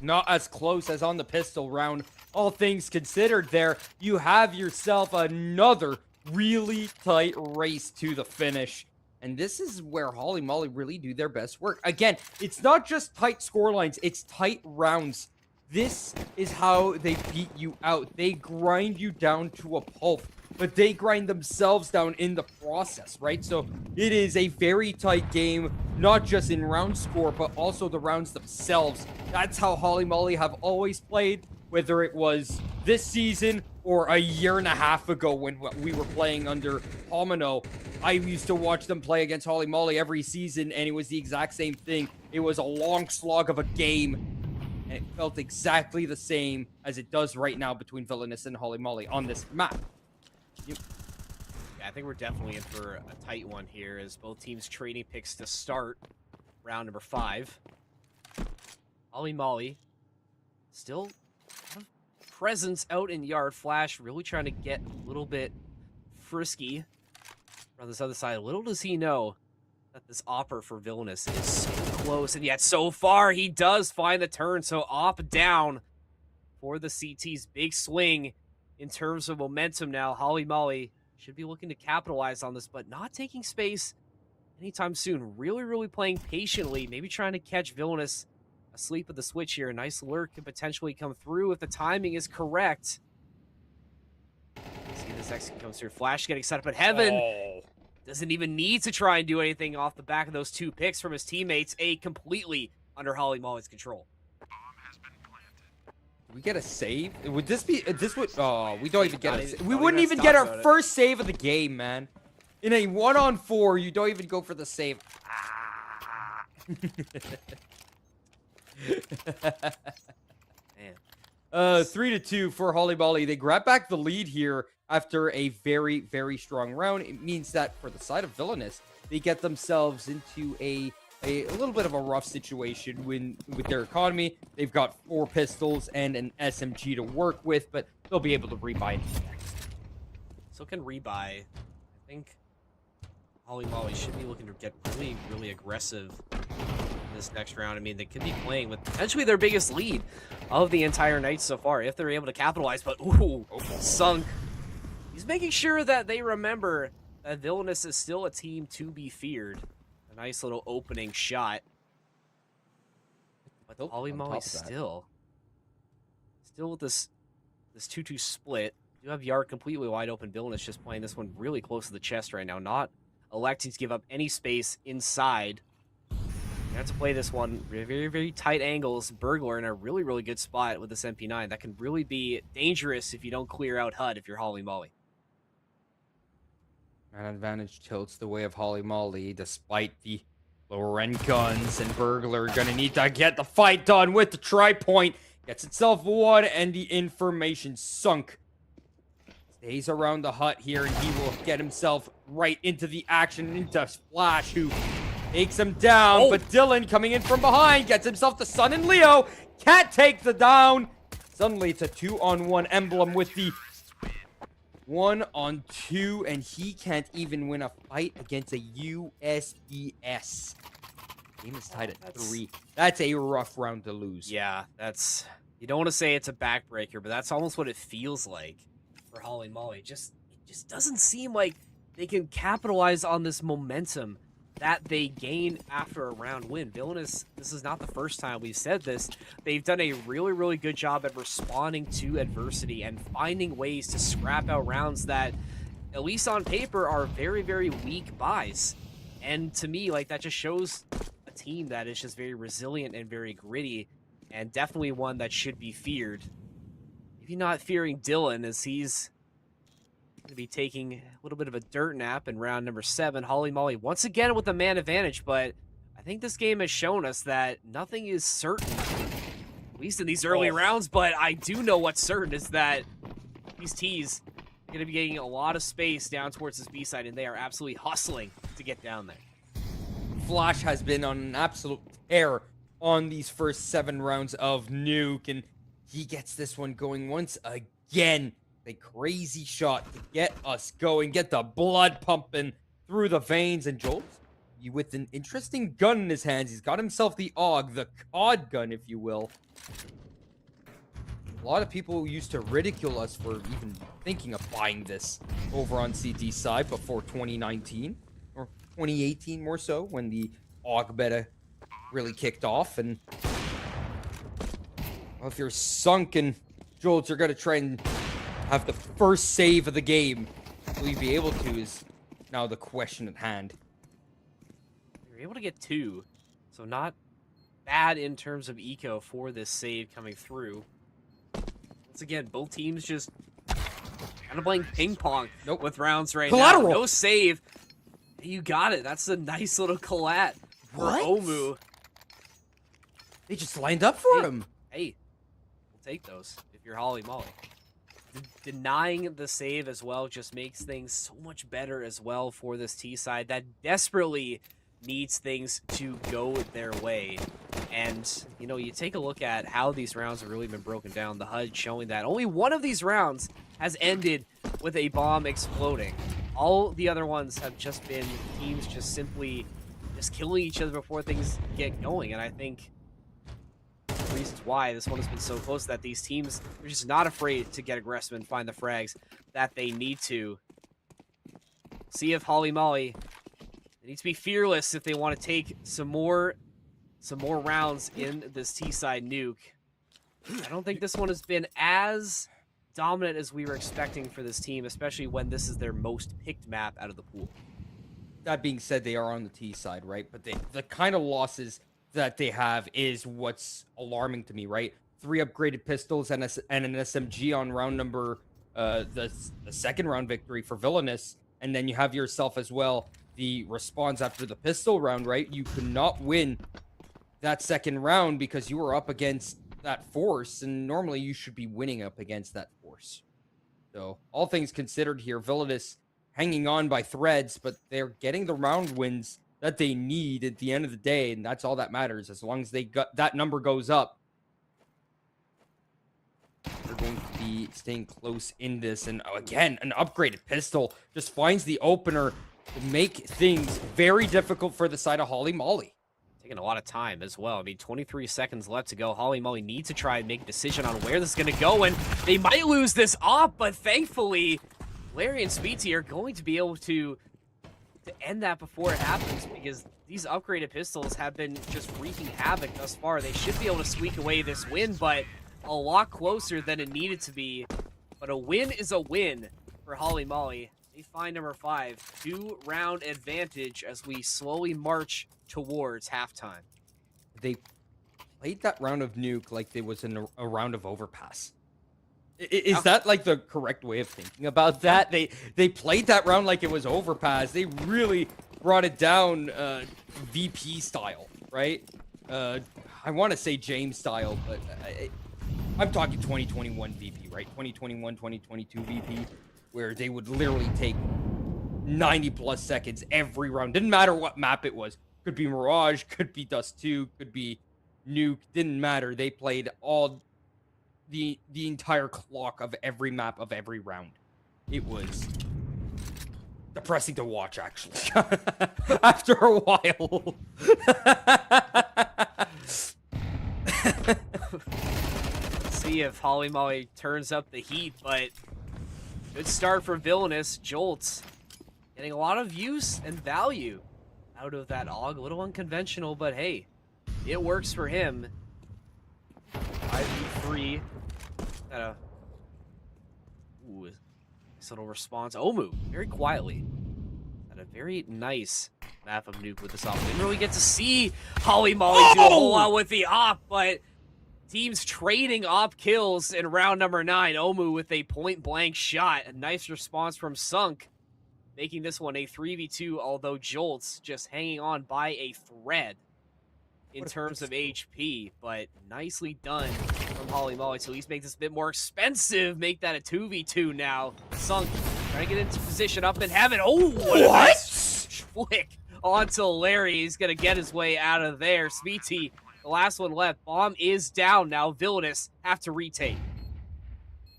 Not as close as on the pistol round. All things considered there, you have yourself another really tight race to the finish. And this is where Holly Molly really do their best work. Again, it's not just tight scorelines, it's tight rounds. This is how they beat you out. They grind you down to a pulp, but they grind themselves down in the process, right? So it is a very tight game, not just in round score, but also the rounds themselves. That's how Holly Molly have always played, whether it was this season or a year and a half ago when we were playing under Homino. I used to watch them play against Holly Molly every season, and it was the exact same thing. It was a long slog of a game, and it felt exactly the same as it does right now between Villainous and Holly Molly on this map. Yeah, I think we're definitely in for a tight one here, as both teams trading picks to start round number 5. Holly Molly still presence out in yard. Flash really trying to get a little bit frisky on this other side. Little does he know that this Opper for Villainous is so close, and yet so far he does find the turn. So op down for the CT's big swing in terms of momentum now. Holly Molly should be looking to capitalize on this, but not taking space anytime soon. Really, really playing patiently, maybe trying to catch Villainous asleep at the switch here. A nice lurk could potentially come through if the timing is correct. See this exit comes through. Flash getting set up at heaven. Doesn't even need to try and do anything off the back of those 2 picks from his teammates. Completely under Holly Molly's control. We get a save? Would this be? This would? Oh, we don't even get a save. We not wouldn't even even get talk our about first save of the game, man. In a 1-on-4, you don't even go for the save. Man. 3-2 for Holly Molly. They grab back the lead here after a very, very strong round. It means that for the side of Villainous, they get themselves into a a little bit of a rough situation with their economy. They've got 4 pistols and an SMG to work with, but they'll be able to rebuy next. So can rebuy. I think Holly Molly should be looking to get really, really aggressive in this next round. I mean, they could be playing with potentially their biggest lead of the entire night so far if they're able to capitalize. But ooh, Sunk. He's making sure that they remember that Villainous is still a team to be feared. A nice little opening shot. But Holly Molly still with this 2-2 split. You have Yard completely wide open. Villainous just playing this one really close to the chest right now, not electing to give up any space inside. You have to play this one very, very, very tight angles. Burglar in a really, really good spot with this MP9. That can really be dangerous if you don't clear out HUD if you're Holly Molly. Man advantage tilts the way of Holly Molly, despite the lower end guns, and Burglar gonna need to get the fight done with the tri-point. Gets itself one, and the information Sunk stays around the hut here, and he will get himself right into the action, into Splash, who takes him down. But Dylan coming in from behind gets himself the Sun and Leo. Can't take the down. Suddenly it's a 2-on-1 emblem with the 1-on-2, and he can't even win a fight against a USBS. Game is tied at 3. That's a rough round to lose. Yeah, that's... You don't want to say it's a backbreaker, but that's almost what it feels like for Holly Molly. It just doesn't seem like they can capitalize on this momentum that they gain after a round win. Villainous, this is not the first time we've said this. They've done a really, really good job at responding to adversity and finding ways to scrap out rounds that, at least on paper, are very, very weak buys. And to me, like, that just shows a team that is just very resilient and very gritty, and definitely one that should be feared. Maybe not fearing Dylan, as he's going to be taking a little bit of a dirt nap in round number 7. Holly Molly once again with the man advantage, but I think this game has shown us that nothing is certain, at least in these early rounds. But I do know what's certain is that these T's are going to be getting a lot of space down towards this B side, and they are absolutely hustling to get down there. Flash has been on an absolute tear on these first 7 rounds of Nuke, and he gets this one going once again. A crazy shot to get us going, get the blood pumping through the veins. And Jolt, with an interesting gun in his hands, he's got himself the AUG, the COD gun, if you will. A lot of people used to ridicule us for even thinking of buying this over on CT side before 2019, or 2018 more so, when the AUG beta really kicked off. And well, if you're Sunk and Jolt, you're going to try and have the first save of the game. Will you be able to is now the question at hand. You're able to get 2, so not bad in terms of eco for this save coming through. Once again, both teams just kind of playing ping pong with rounds right now. No save. You got it. That's a nice little collat for Omu. They just lined up for him. Hey, we'll take those if you're Holly Molly. Denying the save as well just makes things so much better as well for this T side that desperately needs things to go their way. And, you know, you take a look at how these rounds have really been broken down. The HUD showing that only one of these rounds has ended with a bomb exploding. All the other ones have just been teams just simply just killing each other before things get going. And I think reasons why this one has been so close, that these teams are just not afraid to get aggressive and find the frags that they need to. See if Holly Molly, they need to be fearless if they want to take some more rounds in this T-side Nuke. I don't think this one has been as dominant as we were expecting for this team, especially when this is their most picked map out of the pool. That being said, they are on the T side, right? But the kind of losses that they have is what's alarming to me, right? 3 upgraded pistols and an SMG on round number, the second round victory for Villainous. And then you have yourself as well the response after the pistol round, right? You could not win that second round because you were up against that force, and normally you should be winning up against that force. So all things considered here, Villainous hanging on by threads, but they're getting the round wins that they need at the end of the day, and that's all that matters. As long as they got that number goes up, they're going to be staying close in this. And again, an upgraded pistol just finds the opener to make things very difficult for the side of Holly Molly. Taking a lot of time as well. I mean, 23 seconds left to go. Holly Molly needs to try and make a decision on where this is going to go, and they might lose this op, but thankfully, Larry and Speety are going to be able to end that before it happens, because these upgraded pistols have been just wreaking havoc thus far. They should be able to squeak away this win, but a lot closer than it needed to be. But a win is a win for Holly Molly. They find number 5, 2-round advantage as we slowly march towards halftime. They played that round of nuke like it was a round of overpass. Is that like the correct way of thinking about that? They played that round like it was overpass. They really brought it down VP style, right? I want to say James style, but I'm talking 2021 VP, right? 2021, 2022 VP, where they would literally take 90 plus seconds every round. Didn't matter what map it was. Could be Mirage, could be Dust 2, could be Nuke. Didn't matter. They played all the entire clock of every map of every round. It was depressing to watch, actually. After a while. See if Holly Molly turns up the heat, but good start for Villainous. Jolts getting a lot of use and value out of that AUG. A little unconventional, but hey, it works for him. 5v3. Got a nice little response. Omu, very quietly. Got a very nice map of nuke with this op. Didn't really get to see Holly Molly do a whole lot with the op, but teams trading op kills in round number 9. Omu with a point-blank shot. A nice response from Sunk, making this one a 3v2, although Jolts just hanging on by a thread in terms of HP, but nicely done from Holly Molly to at least make this a bit more expensive. Make that a 2v2 now. Sunk trying to get into position up in heaven. Oh, what? A nice flick onto Larry. He's going to get his way out of there. Speety, the last one left. Bomb is down now. Villainous have to retake.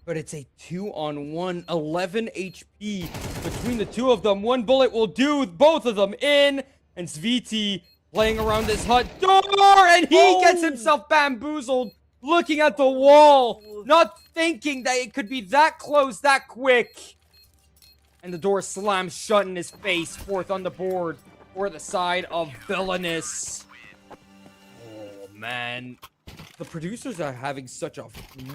But it's a 2-on-1, 11 HP between the two of them. One bullet will do both of them in, and Sviti playing around this hut door, and he gets himself bamboozled, looking at the wall, not thinking that it could be that close, that quick. And the door slams shut in his face. 4th on the board for the side of Villainous. Oh, man. The producers are having such a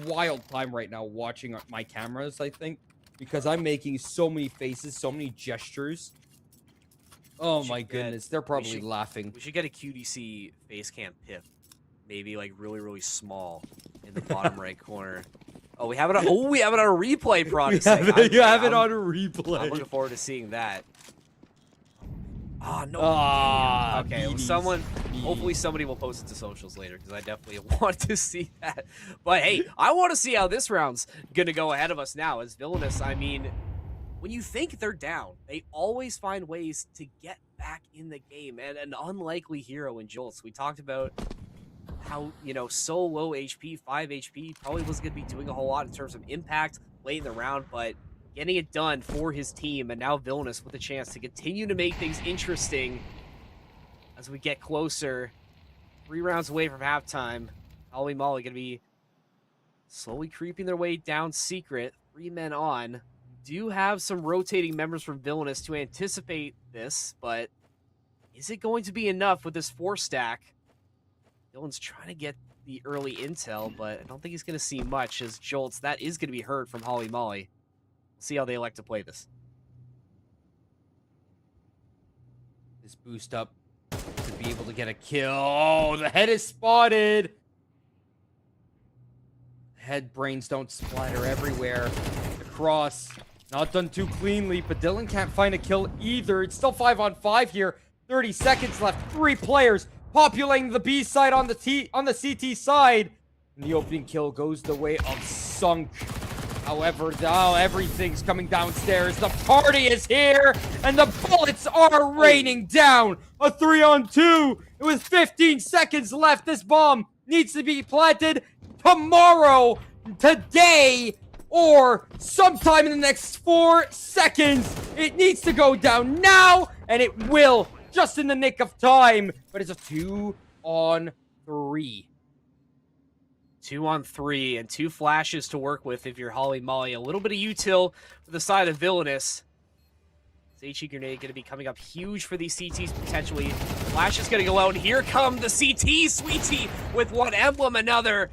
wild time right now watching my cameras, I think, because I'm making so many faces, so many gestures. Oh my goodness, they're probably laughing. We should get a QDC face cam pip. Maybe like really, really small in the bottom right corner. Oh, we have it on a replay product. You have it on a replay. I'm looking forward to seeing that. Oh, no. Okay, well, hopefully somebody will post it to socials later, because I definitely want to see that. But hey, I want to see how this round's gonna go ahead of us now. As Villainous, I mean, when you think they're down, they always find ways to get back in the game. And an unlikely hero in Jolts. We talked about how, so low HP, 5 HP, probably wasn't going to be doing a whole lot in terms of impact late in the round, but getting it done for his team. And now Villainous with a chance to continue to make things interesting as we get closer. 3 rounds away from halftime. Holly Molly going to be slowly creeping their way down secret. 3 men on. Do have some rotating members from Villainous to anticipate this, but is it going to be enough with this 4-stack? Dylan's trying to get the early intel, but I don't think he's going to see much as Jolts. That is going to be heard from Holly Molly. We'll see how they elect to play this. This boost up to be able to get a kill. Oh, the head is spotted. Head brains don't splatter everywhere. The cross, not done too cleanly, but Dylan can't find a kill either. It's still 5-on-5 here. 30 seconds left. 3 players populating the B side on the CT side. And the opening kill goes the way of Sunk. However, though, everything's coming downstairs. The party is here, and the bullets are raining down. A 3-on-2 with 15 seconds left. This bomb needs to be planted tomorrow, today, or sometime in the next 4 seconds. It needs to go down now, and it will, just in the nick of time. But it's a 2-on-3. 2-on-3 and 2 flashes to work with if you're Holly Molly. A little bit of util for the side of Villainous. HE grenade going to be coming up huge for these CTs potentially. Flash is going to go out, and here come the CTs. Sweetie with one emblem, another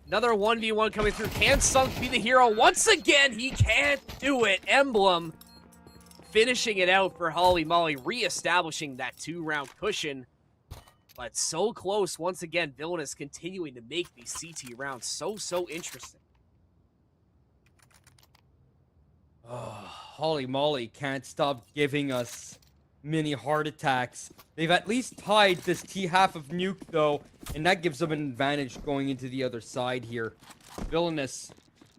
1v1 coming through. Can Sunk be the hero? Once again, he can't do it. Emblem finishing it out for Holly Molly, reestablishing that 2-round cushion. But so close once again. Villainous continuing to make these CT rounds so interesting. Holly Molly can't stop giving us mini heart attacks. They've at least tied this T half of Nuke, though, and that gives them an advantage going into the other side here. Villainous,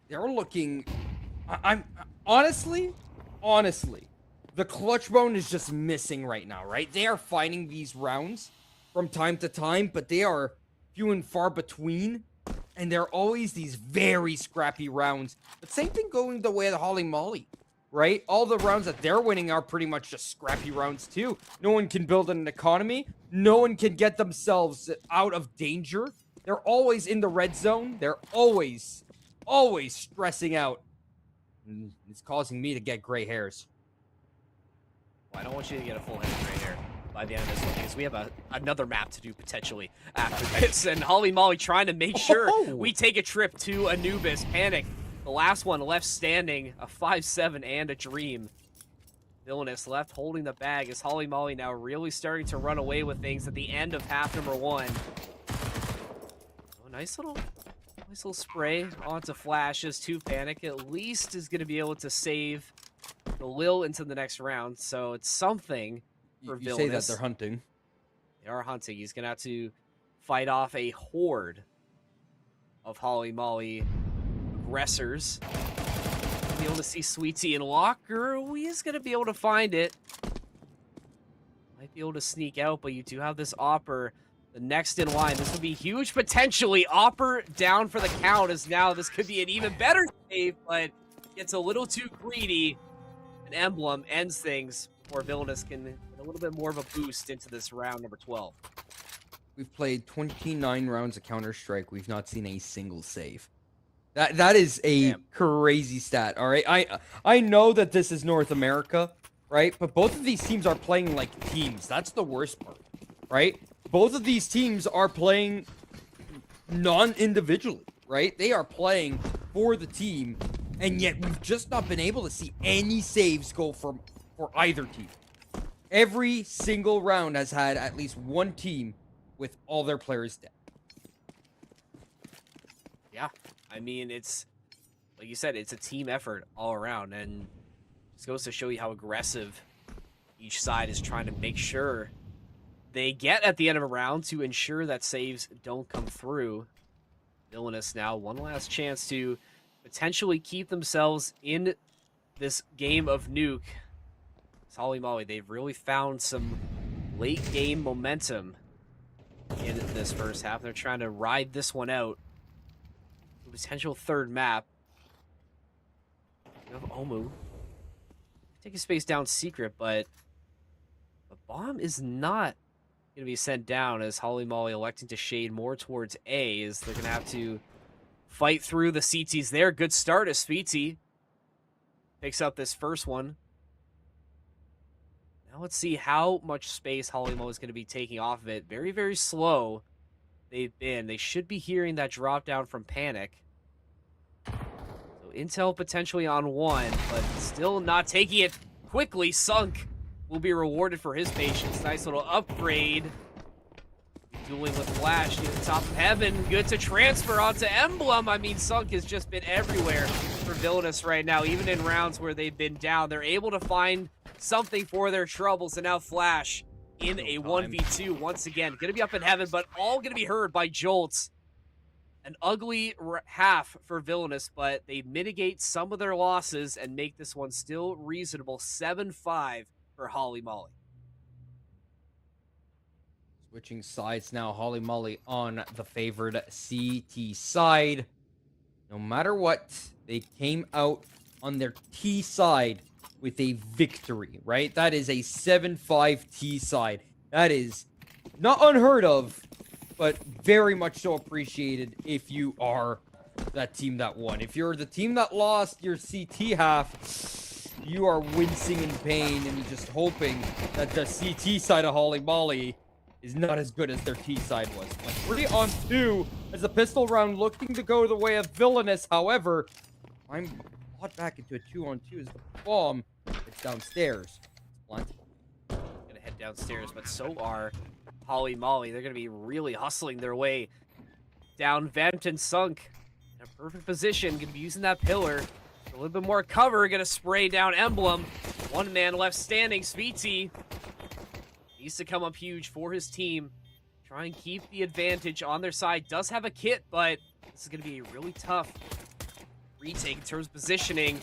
they're looking... I'm honestly, the clutch bone is just missing right now, right? They are fighting these rounds from time to time, but they are few and far between, and they're always these very scrappy rounds. But same thing going the way of the Holly Molly, right? All the rounds that they're winning are pretty much just scrappy rounds too. No one can build an economy. No one can get themselves out of danger. They're always in the red zone. They're always stressing out. And it's causing me to get gray hairs. Well, I don't want you to get a full head of gray hair by the end of this one, because we have another map to do potentially after this. And Holly Molly trying to make sure we take a trip to Anubis. Panic, the last one left standing, a 5-7 and a dream. Villainous left holding the bag as Holly Molly now really starting to run away with things at the end of half number 1. Oh, nice little spray onto flashes to Panic. At least is going to be able to save the Lil into the next round, so it's something for You Villainous. say that they're hunting. They are hunting. He's going to have to fight off a horde of Holly Molly aggressors. Be able to see Sweetie and Locker. He's going to be able to find it. Might be able to sneak out, but you do have this Opper, the next in line. This would be huge potentially. Opper down for the count, as now this could be an even better save, but gets a little too greedy. An Emblem ends things before Villainous can get a little bit more of a boost into this round number 12. We've played 29 rounds of Counter-Strike. We've not seen a single save. That is a crazy stat, all right? I know that this is North America, right? But both of these teams are playing like teams. That's the worst part, right? Both of these teams are playing non-individually, right? They are playing for the team, and yet we've just not been able to see any saves go for either team. Every single round has had at least one team with all their players dead. Yeah, I mean, it's, like you said, it's a team effort all around, and it goes to show you how aggressive each side is trying to make sure they get at the end of a round to ensure that saves don't come through. Villainous now, one last chance to potentially keep themselves in this game of Nuke. It's Holly Molly, they've really found some late game momentum in this first half. They're trying to ride this one out. Potential third map. You have Omu. Take a space down secret, but the bomb is not going to be sent down, as Holly Molly electing to shade more towards A, as they're going to have to fight through the CTs there. Good start as Sweetie picks up this first one. Now let's see how much space Holly Molly is going to be taking off of it. Very, very slow they've been. They should be hearing that drop down from Panic. So intel potentially on 1, but still not taking it quickly. Sunk will be rewarded for his patience. Nice little upgrade. Dueling with Flash near the top of heaven. Good to transfer onto Emblem. I mean, Sunk has just been everywhere for Villainous right now. Even in rounds where they've been down, they're able to find something for their troubles. And now Flash in a 1v2 once again. Going to be up in heaven, but all going to be heard by Jolts. An ugly half for Villainous, but they mitigate some of their losses and make this one still reasonable. 7-5 for Holly Molly. Switching sides now. Holly Molly on the favored CT side. No matter what, they came out on their T side with a victory, right? That is a 7-5 T side. That is not unheard of, but very much so appreciated if you are that team that won. If you're the team that lost your CT half, you are wincing in pain and just hoping that the CT side of Holly Molly is not as good as their T side was. But 3-on-2 as a pistol round looking to go the way of Villainous. However, I'm brought back into a 2-on-2 as the bomb gets downstairs. It's planted. Gonna head downstairs, but so are Holly Molly. They're gonna be really hustling their way down vent and sunk in a perfect position. Gonna be using that pillar. A little bit more cover. Gonna spray down Emblem. One man left standing. Speetsy needs to come up huge for his team. Try and keep the advantage on their side. Does have a kit, but this is going to be really tough retake in terms of positioning.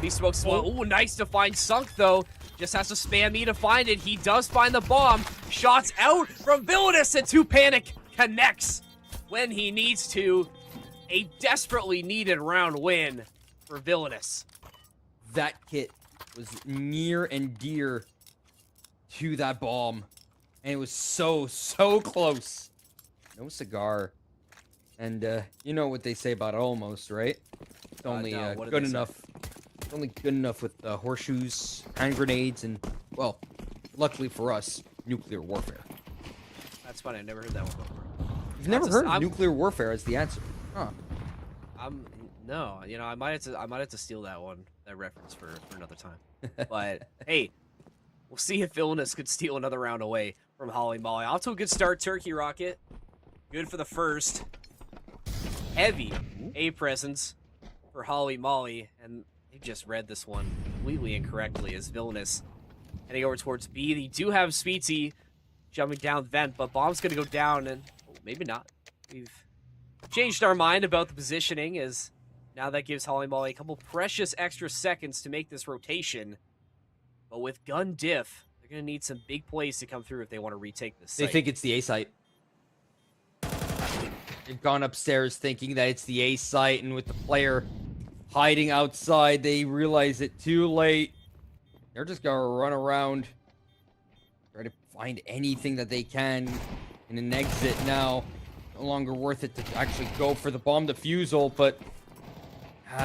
He smokes slow. Ooh, nice to find Sunk, though. Just has to spam me to find it. He does find the bomb. Shots out from Villainous, and 2 Panic connects when he needs to. A desperately needed round win for Villainous. That kit was near and dear to that bomb, and it was so close. No cigar, and you know what they say about almost, right? It's only good enough. It's only good enough with horseshoes, hand grenades, and, well, luckily for us, nuclear warfare. That's funny. I never heard that one before. You've never heard nuclear warfare as the answer, huh? No. You know, I might have to steal that reference for another time. But hey. We'll see if Villainous could steal another round away from Holly Molly. Off to a good start, Turkey Rocket. Good for the first. Heavy A presence for Holly Molly. And they just read this one completely incorrectly as Villainous heading over towards B. They do have Speetsy jumping down vent, but bomb's going to go down, and maybe not. We've changed our mind about the positioning, as now that gives Holly Molly a couple precious extra seconds to make this rotation. But with gun diff, they're going to need some big plays to come through if they want to retake this site. They think it's the A site. They've gone upstairs thinking that it's the A site, and with the player hiding outside, they realize it too late. They're just going to run around, try to find anything that they can in an exit now. No longer worth it to actually go for the bomb defusal, but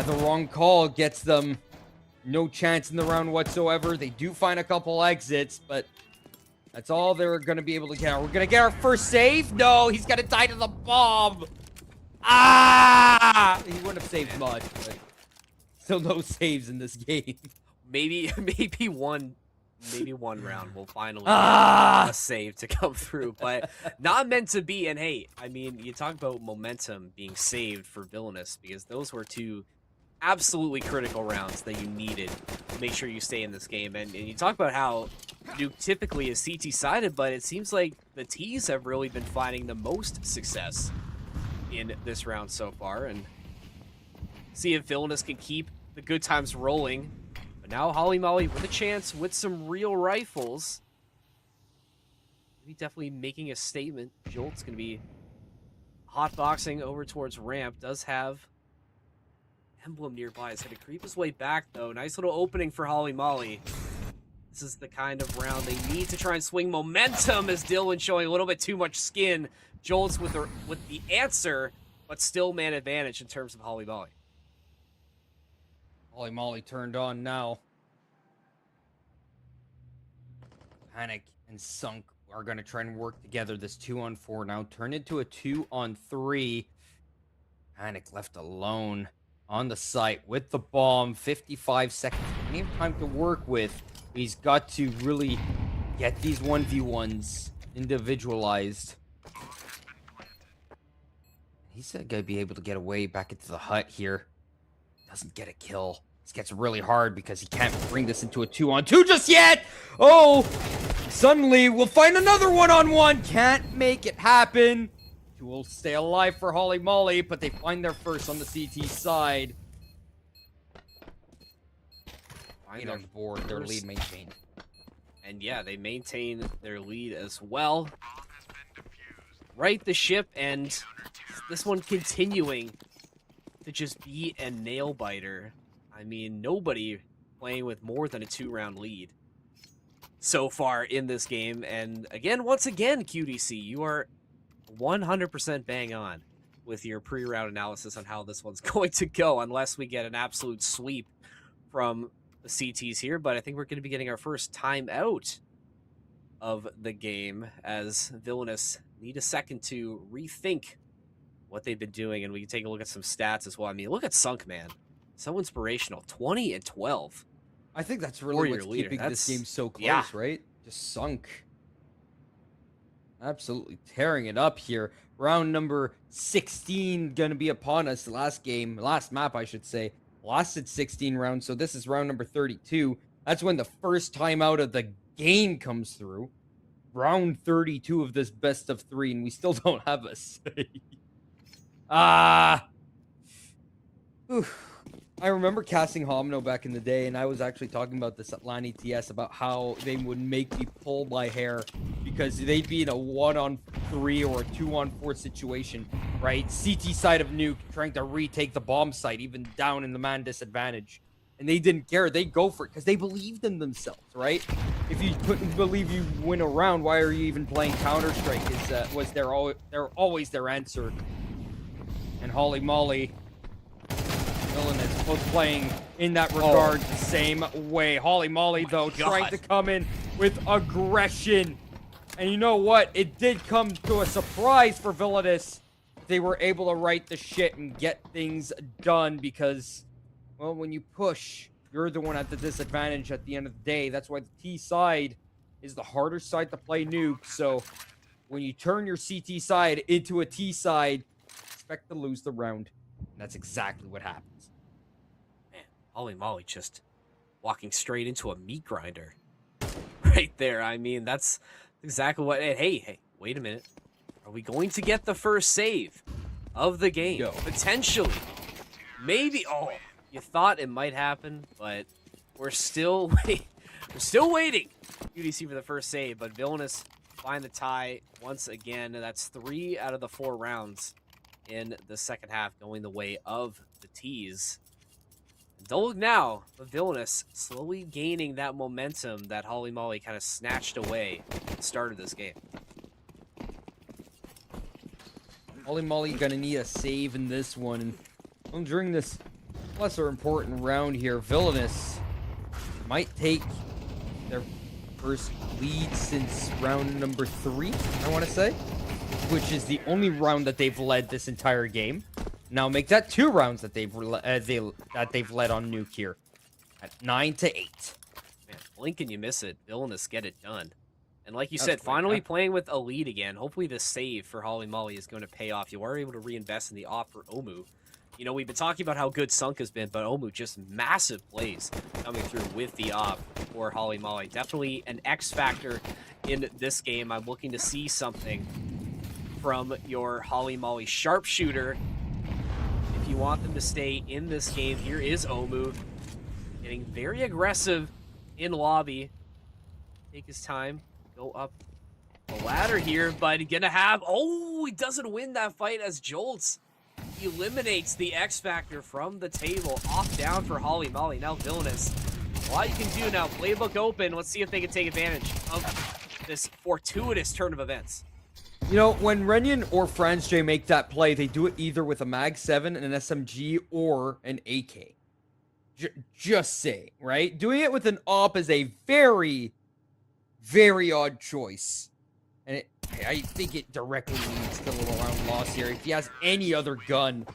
the wrong call gets them no chance in the round whatsoever. They do find a couple exits, but that's all they're going to be able to get. We're going to get our first save? No, he's going to die to the bomb. Ah! He wouldn't have saved much, but still no saves in this game. Maybe one round will finally get a save to come through, but not meant to be. And hey, I mean, you talk about momentum being saved for Villainous, because those were 2 absolutely critical rounds that you needed to make sure you stay in this game. And you talk about how Duke typically is CT-sided, but it seems like the Ts have really been finding the most success in this round so far. And see if Villainous can keep the good times rolling. But now Holly Molly with a chance with some real rifles. Maybe definitely making a statement. Jolt's going to be hotboxing over towards ramp. Does have Emblem nearby. Is going to creep his way back, though. Nice little opening for Holly Molly. This is the kind of round they need to try and swing momentum, as Dylan showing a little bit too much skin. Jolt's with the answer, but still man advantage in terms of Holly Molly. Holly Molly turned on now. Panic and Sunk are going to try and work together. This 2-on-4 now turned into a 2-on-3. Panic left alone on the site with the bomb. 55 seconds. Plenty of time to work with. He's got to really get these 1v1s individualized. He's going to be able to get away back into the hut here. Doesn't get a kill. This gets really hard because he can't bring this into a 2-on-2 just yet. Oh, suddenly we'll find another 1-on-1. Can't make it happen. Two will stay alive for Holly Molly, but they find their first on the CT side. Find Eight their on board, their first. lead maintained. And yeah, they maintain their lead as well. Right the ship, and this one continuing to just be a nail biter. I mean, nobody playing with more than a 2-round lead so far in this game. And again, once again, QDC, you are 100% bang on with your pre-round analysis on how this one's going to go, unless we get an absolute sweep from the CTs here. But I think we're going to be getting our first timeout of the game, as Villainous need a second to rethink what they've been doing, and we can take a look at some stats as well. I mean, look at Sunk, man. So inspirational. 20 and 12. I think that's For really your what's leader. keeping this That's- game so close, yeah. right? Just Sunk. Absolutely tearing it up here. Round number 16 gonna be upon us. Last map, I should say, lasted 16 rounds, so this is round number 32. That's when the first time out of the game comes through. Round 32 of this best of 3, and we still don't have a save. I remember casting Homino back in the day, and I was actually talking about this at LAN ETS about how they would make me pull my hair because they'd be in a 1-on-3 or a 2-on-4 situation, right? CT side of nuke trying to retake the bomb site, even down in the man disadvantage. And they didn't care. They go for it because they believed in themselves, right? If you couldn't believe you win a round, why are you even playing Counter-Strike? Was always their answer. And Holly Molly, Villainous, both playing in that regard the same way. Holly Molly, though, trying to come in with aggression. And you know what? It did come to a surprise for Villainous. They were able to right the shit and get things done because, well, when you push, you're the one at the disadvantage at the end of the day. That's why the T side is the harder side to play nuke. So when you turn your CT side into a T side, expect to lose the round. And that's exactly what happens. Man, Holly Molly just walking straight into a meat grinder right there. I mean, that's exactly what... Hey, wait a minute. Are we going to get the first save of the game? No. Potentially. Maybe. Oh, you thought it might happen, but we're still waiting. We're still waiting. UDC for the first save, but Villainous find the tie once again. That's 3 out of the 4 rounds in the second half going the way of the T's. Don't look now, but Villainous slowly gaining that momentum that Holly Molly kind of snatched away at the start of this game. Holly Molly gonna need a save in this one. And during this lesser important round here, Villainous might take their first lead since round number 3, I want to say, which is the only round that they've led this entire game. Now make that 2 rounds that they've led on nuke here at 9-8. Man, blink and you miss it. Villainous get it done. And like you That's said, quick, finally huh? playing with a lead again. Hopefully the save for Holly Molly is going to pay off. You are able to reinvest in the op for Omu. You know, we've been talking about how good Sunk has been, but Omu just massive plays coming through with the op for Holly Molly. Definitely an X factor in this game. I'm looking to see something from your Holly Molly sharpshooter. If you want them to stay in this game, here is Omu getting very aggressive in lobby. Take his time, go up the ladder here, but gonna have... Oh, he doesn't win that fight as Jolts eliminates the X Factor from the table. Off down for Holly Molly. Now Villainous. A lot you can do now. Playbook open. Let's see if they can take advantage of this fortuitous turn of events. You know, when Renyan or Franz J make that play, they do it either with a Mag 7, an SMG, or an AK. Just say, right? Doing it with an AWP is a very, very odd choice. And I think it directly leads to the little round loss here. If he has any other gun,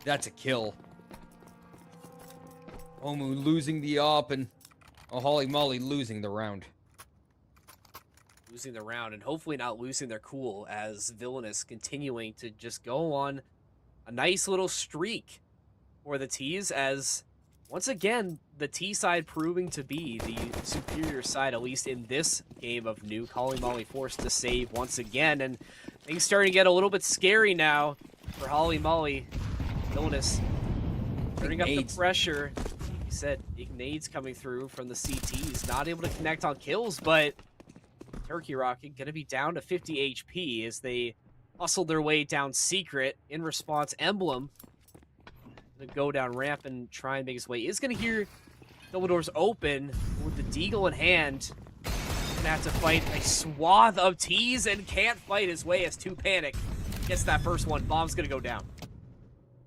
that's a kill. Omu losing the AWP and Holly Molly losing the round. Losing the round and hopefully not losing their cool as Villainous continuing to just go on a nice little streak for the T's, as once again the T side proving to be the superior side, at least in this game of nuke. Holly Molly forced to save once again, and Things starting to get a little bit scary now for Holly Molly. Villainous turning up the pressure. He said big nades coming through from the CTs. Not able to connect on kills, but Turkey Rocket going to be down to 50 HP as they hustle their way down Secret. In response, Emblem going to go down ramp and try and make his way. Is going to hear double doors open with the Deagle in hand. Gonna have to fight a swath of T's and can't fight his way as 2 Panic gets that first one. Bomb's gonna go down.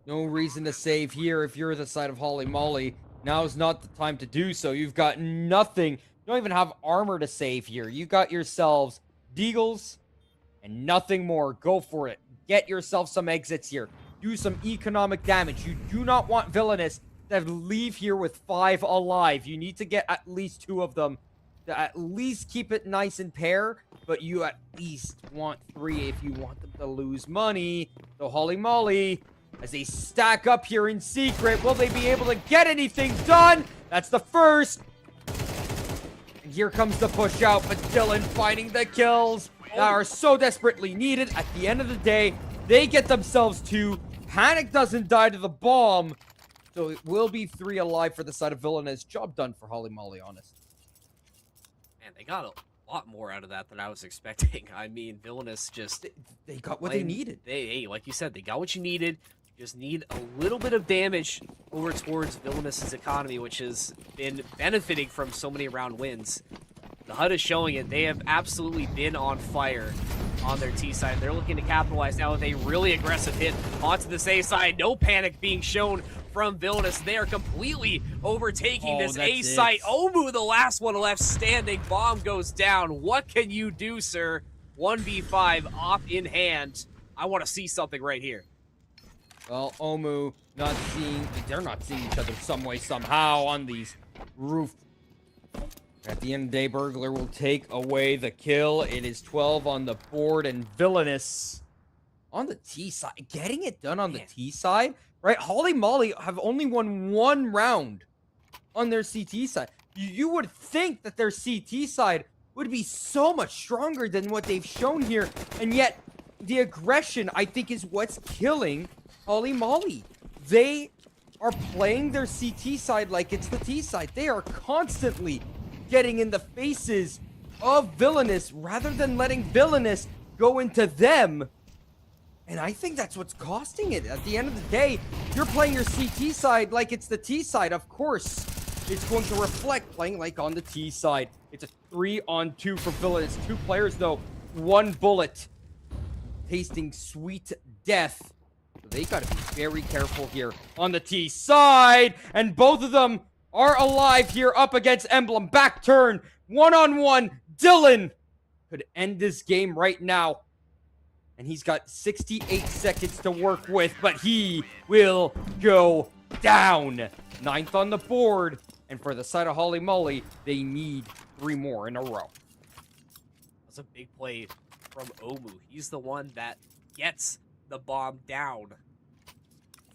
No reason to save here if you're the side of Holly Molly. Now's not the time to do so. You've got nothing. You don't even have armor to save here. You got yourselves Deagles and nothing more. Go for it. Get yourself some exits here. Do some economic damage. You do not want Villainous to leave here with 5 alive. You need to get at least 2 of them to at least keep it nice and pair, but you at least want 3 if you want them to lose money. So Holly Molly, as they stack up here in Secret, will they be able to get anything done? That's the first. And here comes the push out, but Dylan finding the kills that are so desperately needed. At the end of the day, they get themselves 2. Panic doesn't die to the bomb, so it will be 3 alive for the side of Villainous. Job done for Holly Molly, honest. Man, they got a lot more out of that than I was expecting. I mean, Villainous just... They got what they needed. Hey, like you said, they got what you needed. You just need a little bit of damage over towards Villainous's economy, which has been benefiting from so many round wins. The HUD is showing it. They have absolutely been on fire on their T side. They're looking to capitalize now with a really aggressive hit onto the A side. No panic being shown from Villainous. They are completely overtaking this A site. Omu, the last one left standing. Bomb goes down. What can you do, sir? 1v5 off in hand. I want to see something right here. Well, Omu they're not seeing each other some way, somehow on these roof. At the end of the day, Burglar will take away the kill. It is 12 on the board, and Villainous on the T side, getting it done on the T side, right? Holly Molly have only won 1 round on their CT side. You would think that their CT side would be so much stronger than what they've shown here, and yet the aggression, I think, is what's killing Holly Molly. They are playing their CT side like it's the T side. They are constantly getting in the faces of Villainous rather than letting Villainous go into them. And I think that's what's costing it. At the end of the day, you're playing your CT side like it's the T side. Of course, it's going to reflect playing like on the T side. It's a 3-on-2 for Villainous. 2 players, though. 1 bullet. Tasting sweet death. So they got to be very careful here on the T side. And both of them are alive here up against Emblem. Back turn. 1-on-1. Dylan could end this game right now. And he's got 68 seconds to work with, but he will go down. 9th on the board. And for the side of Holly Molly, they need 3 more in a row. That's a big play from Omu. He's the one that gets the bomb down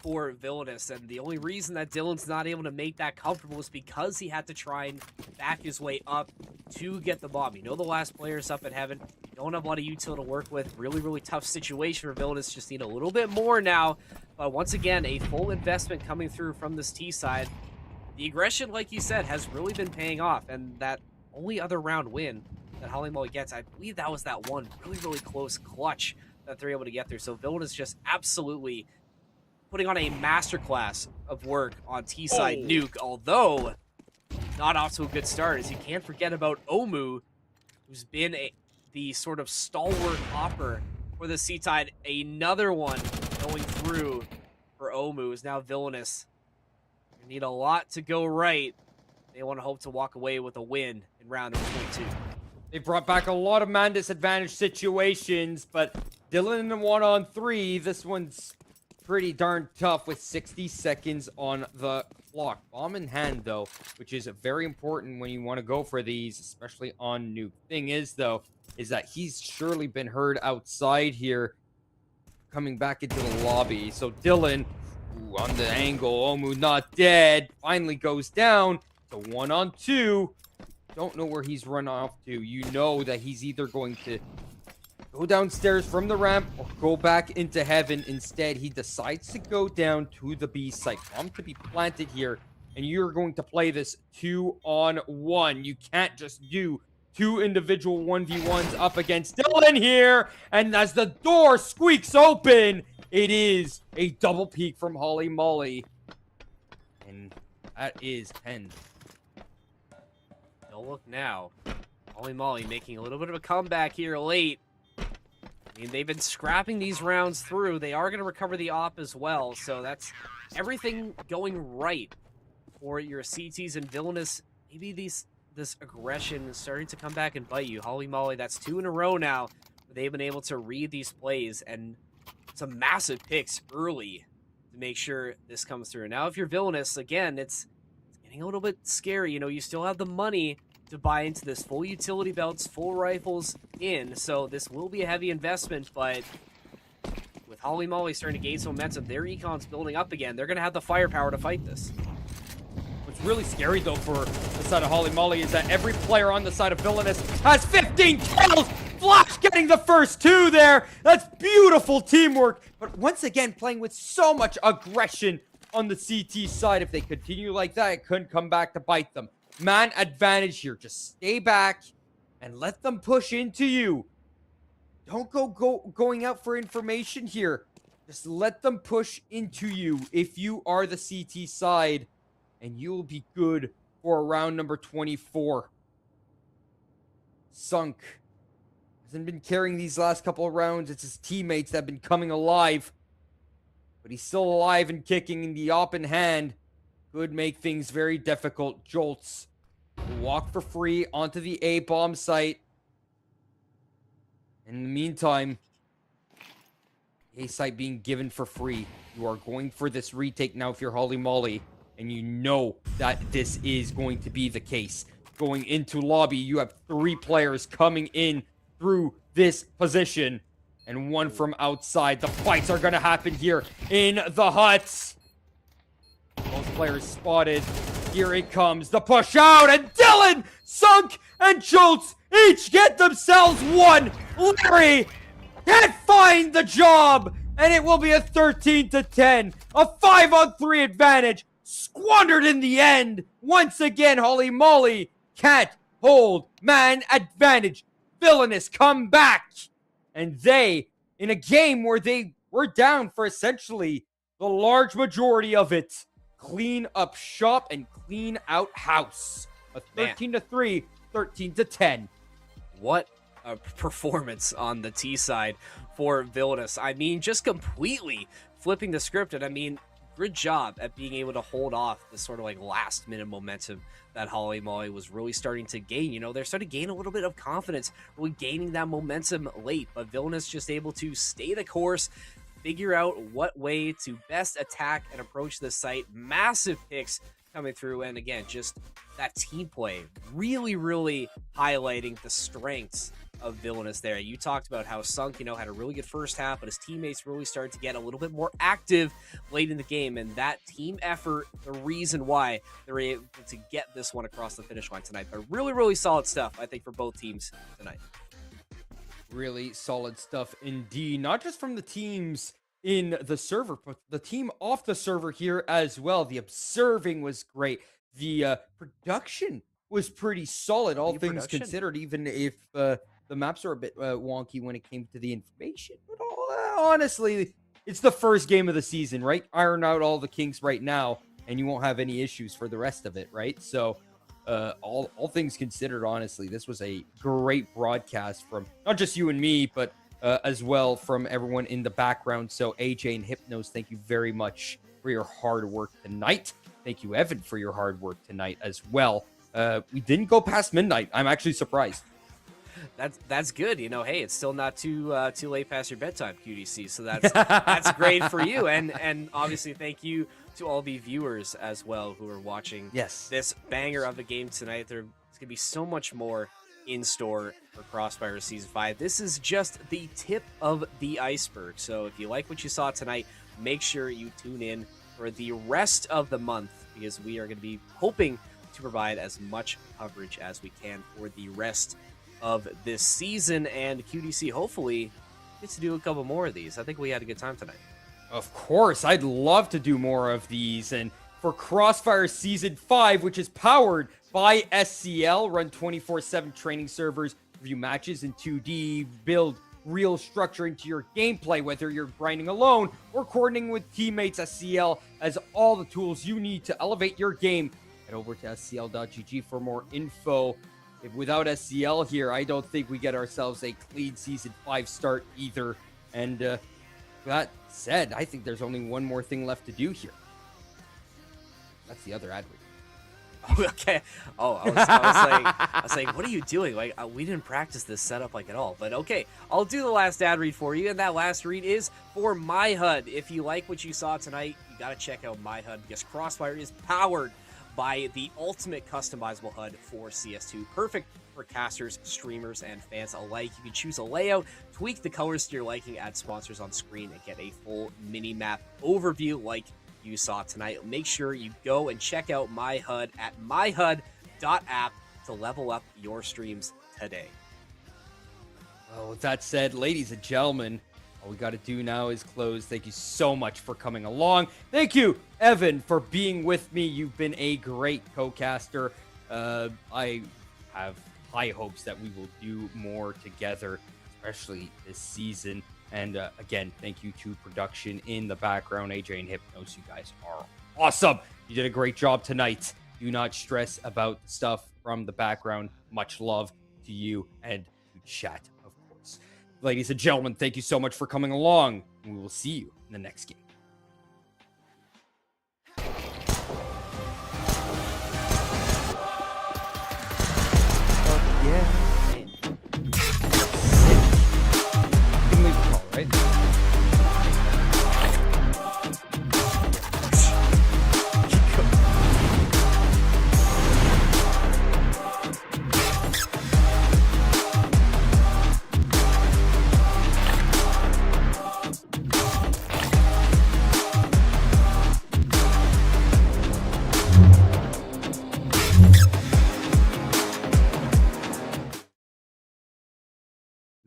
for Villainous, and the only reason that Dylan's not able to make that comfortable is because he had to try and back his way up to get the bomb. You know the last player's up at heaven. You don't have a lot of util to work with. Really, really tough situation for Villainous. Just need a little bit more now. But once again, a full investment coming through from this T side. The aggression, like you said, has really been paying off, and that only other round win that Holly Molly gets, I believe that was that one really, really close clutch that they're able to get there. So Villainous just absolutely putting on a masterclass of work on T-side nuke, although not off to a good start, as you can't forget about Omu, who's been the sort of stalwart hopper for the C-side. Another one going through for Omu is now Villainous. They need a lot to go right. They want to hope to walk away with a win in round number 22. They brought back a lot of man disadvantage situations, but Dylan in the 1-on-3, this one's pretty darn tough with 60 seconds on the clock. Bomb in hand, though, which is very important when you want to go for these, especially on nuke. Thing is, though, is that he's surely been heard outside here, coming back into the lobby. So Dylan, on the angle, Omu not dead, finally goes down to 1-on-2. Don't know where he's run off to. You know that he's either going to go downstairs from the ramp or go back into heaven. Instead, he decides to go down to the B site. Bomb to be planted here, and you're going to play this 2-on-1. You can't just do 2 individual 1v1s up against Dylan here. And as the door squeaks open, it is a double peek from Holly Molly. And that is 10. Don't look now. Holly Molly making a little bit of a comeback here late. I mean, they've been scrapping these rounds through. They are going to recover the op as well. So that's everything going right for your CTs and Villainous. Maybe this aggression is starting to come back and bite you. Holly Molly, that's 2 in a row now. They've been able to read these plays and some massive picks early to make sure this comes through. Now, if you're Villainous, again, it's getting a little bit scary. You know, you still have the money to buy into this, full utility belts, full rifles in, so this will be a heavy investment, but with Holly Molly starting to gain some momentum, their econ's building up again. They're going to have the firepower to fight this. What's really scary, though, for the side of Holly Molly is that every player on the side of Villainous has 15 kills! Flash getting the first 2 there! That's beautiful teamwork! But once again, playing with so much aggression on the CT side. If they continue like that, it couldn't come back to bite them. Man advantage here. Just stay back and let them push into you. Don't going out for information here. Just let them push into you if you are the CT side, and you'll be good for round number 24. Sunk hasn't been carrying these last couple of rounds. It's his teammates that have been coming alive. But he's still alive and kicking, in the op in hand. Could make things very difficult. Jolts walk for free onto the A-bomb site. In the meantime, A site being given for free. You are going for this retake now if you're Holly Molly, and you know that this is going to be the case. Going into lobby, you have 3 players coming in through this position, and 1 from outside. The fights are going to happen here in the huts. Those players spotted. Here it comes. The push out, and Dylan, Sunk, and Jolts each get themselves 1. Larry can't find the job, and it will be a 13-10. A 5-on-3 advantage squandered in the end. Once again, Holly Molly can't hold man advantage. Villainous come back, and they, in a game where they were down for essentially the large majority of it, clean up shop and clean out house. A 13-3, 13-10. What a performance on the T side for Villainous. I mean, just completely flipping the script. And I mean, good job at being able to hold off this sort of like last minute momentum that Holly Molly was really starting to gain. You know, they're starting to gain a little bit of confidence, really gaining that momentum late, but Villainous just able to stay the course, figure out what way to best attack and approach this site. Massive picks coming through, and again, just that team play, really highlighting the strengths of Villainous there. You talked about how Sunk, you know, had a really good first half, but his teammates really started to get a little bit more active late in the game, and that team effort, the reason why they're able to get this one across the finish line tonight. But really solid stuff, I think, for both teams tonight. Really solid stuff indeed. Not just from the teams in the server, but the team off the server here as well. The observing was great. The production was pretty solid, all things considered, even if the maps are a bit wonky when it came to the information. But honestly, it's the first game of the season, right? Iron out all the kinks right now, and you won't have any issues for the rest of it, right? So all things considered, honestly, this was a great broadcast from not just you and me, but as well from everyone in the background. So AJ and Hypnos, thank you very much for your hard work tonight. Thank you, Evan, for your hard work tonight as well. We didn't go past midnight. I'm actually surprised. That's good. You know, hey, it's still not too late past your bedtime, QDC. So that's great for you. And obviously, thank you to all the viewers as well who are watching this banger of a game tonight. There's gonna be so much more in store for Crossfire Season 5. This is just the tip of the iceberg. So if you like what you saw tonight, make sure you tune in for the rest of the month, because we are going to be hoping to provide as much coverage as we can for the rest of this season, and QDC hopefully gets to do a couple more of these. I think we had a good time tonight. Of course, I'd love to do more of these. And for Crossfire Season 5, which is powered by SCL, run 24/7 training servers, review matches in 2D, build real structure into your gameplay, whether you're grinding alone or coordinating with teammates. SCL has all the tools you need to elevate your game. Head over to scl.gg for more info. Without SCL here, I don't think we get ourselves a clean Season 5 start either. And that said, I think there's only one more thing left to do here. That's the other ad read. Okay. Oh, I was like, what are you doing? Like, we didn't practice this setup like at all. But okay, I'll do the last ad read for you, and that last read is for myhud. If you like what you saw tonight, you gotta check out myhud, because Crossfire is powered by the ultimate customizable HUD for CS2, perfect for casters, streamers, and fans alike. You can choose a layout, tweak the colors to your liking, add sponsors on screen, and get a full mini-map overview like you saw tonight. Make sure you go and check out myhud at myhud.app to level up your streams today. Well, with that said, ladies and gentlemen, all we got to do now is close. Thank you so much for coming along. Thank you, Evan, for being with me. You've been a great co-caster. I have high hopes that we will do more together, especially this season. And again, thank you to production in the background. AJ and Hypnos, you guys are awesome. You did a great job tonight. Do not stress about the stuff from the background. Much love to you and to chat, of course. Ladies and gentlemen, thank you so much for coming along. We will see you in the next game. Yeah. Right?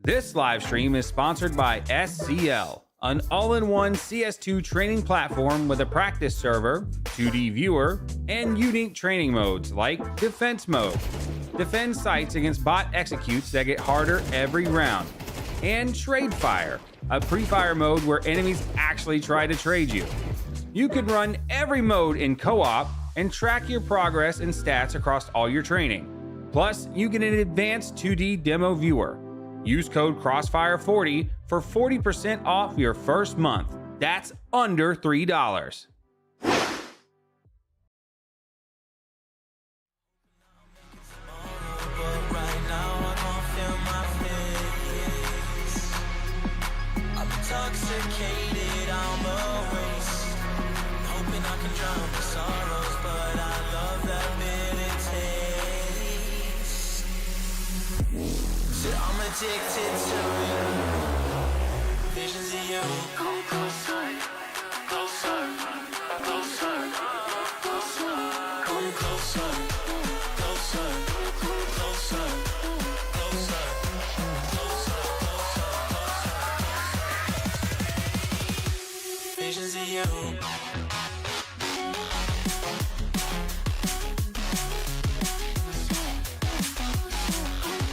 This live stream is sponsored by SCL, an all-in-one CS2 training platform with a practice server, 2D viewer, and unique training modes like Defense Mode. Defend sites against bot executes that get harder every round. And Trade Fire, a pre-fire mode where enemies actually try to trade you. You can run every mode in co-op and track your progress and stats across all your training. Plus, you get an advanced 2D demo viewer. Use code Crossfire40 for 40% off your first month. That's under $3. Intoxicated, I'm a waste. Hoping I can drown the sorrows, but I love that bitter taste. So I'm addicted to you. Visions of you. Come closer, closer, closer, closer. Come closer, closer, closer, closer, closer, closer. Visions of you.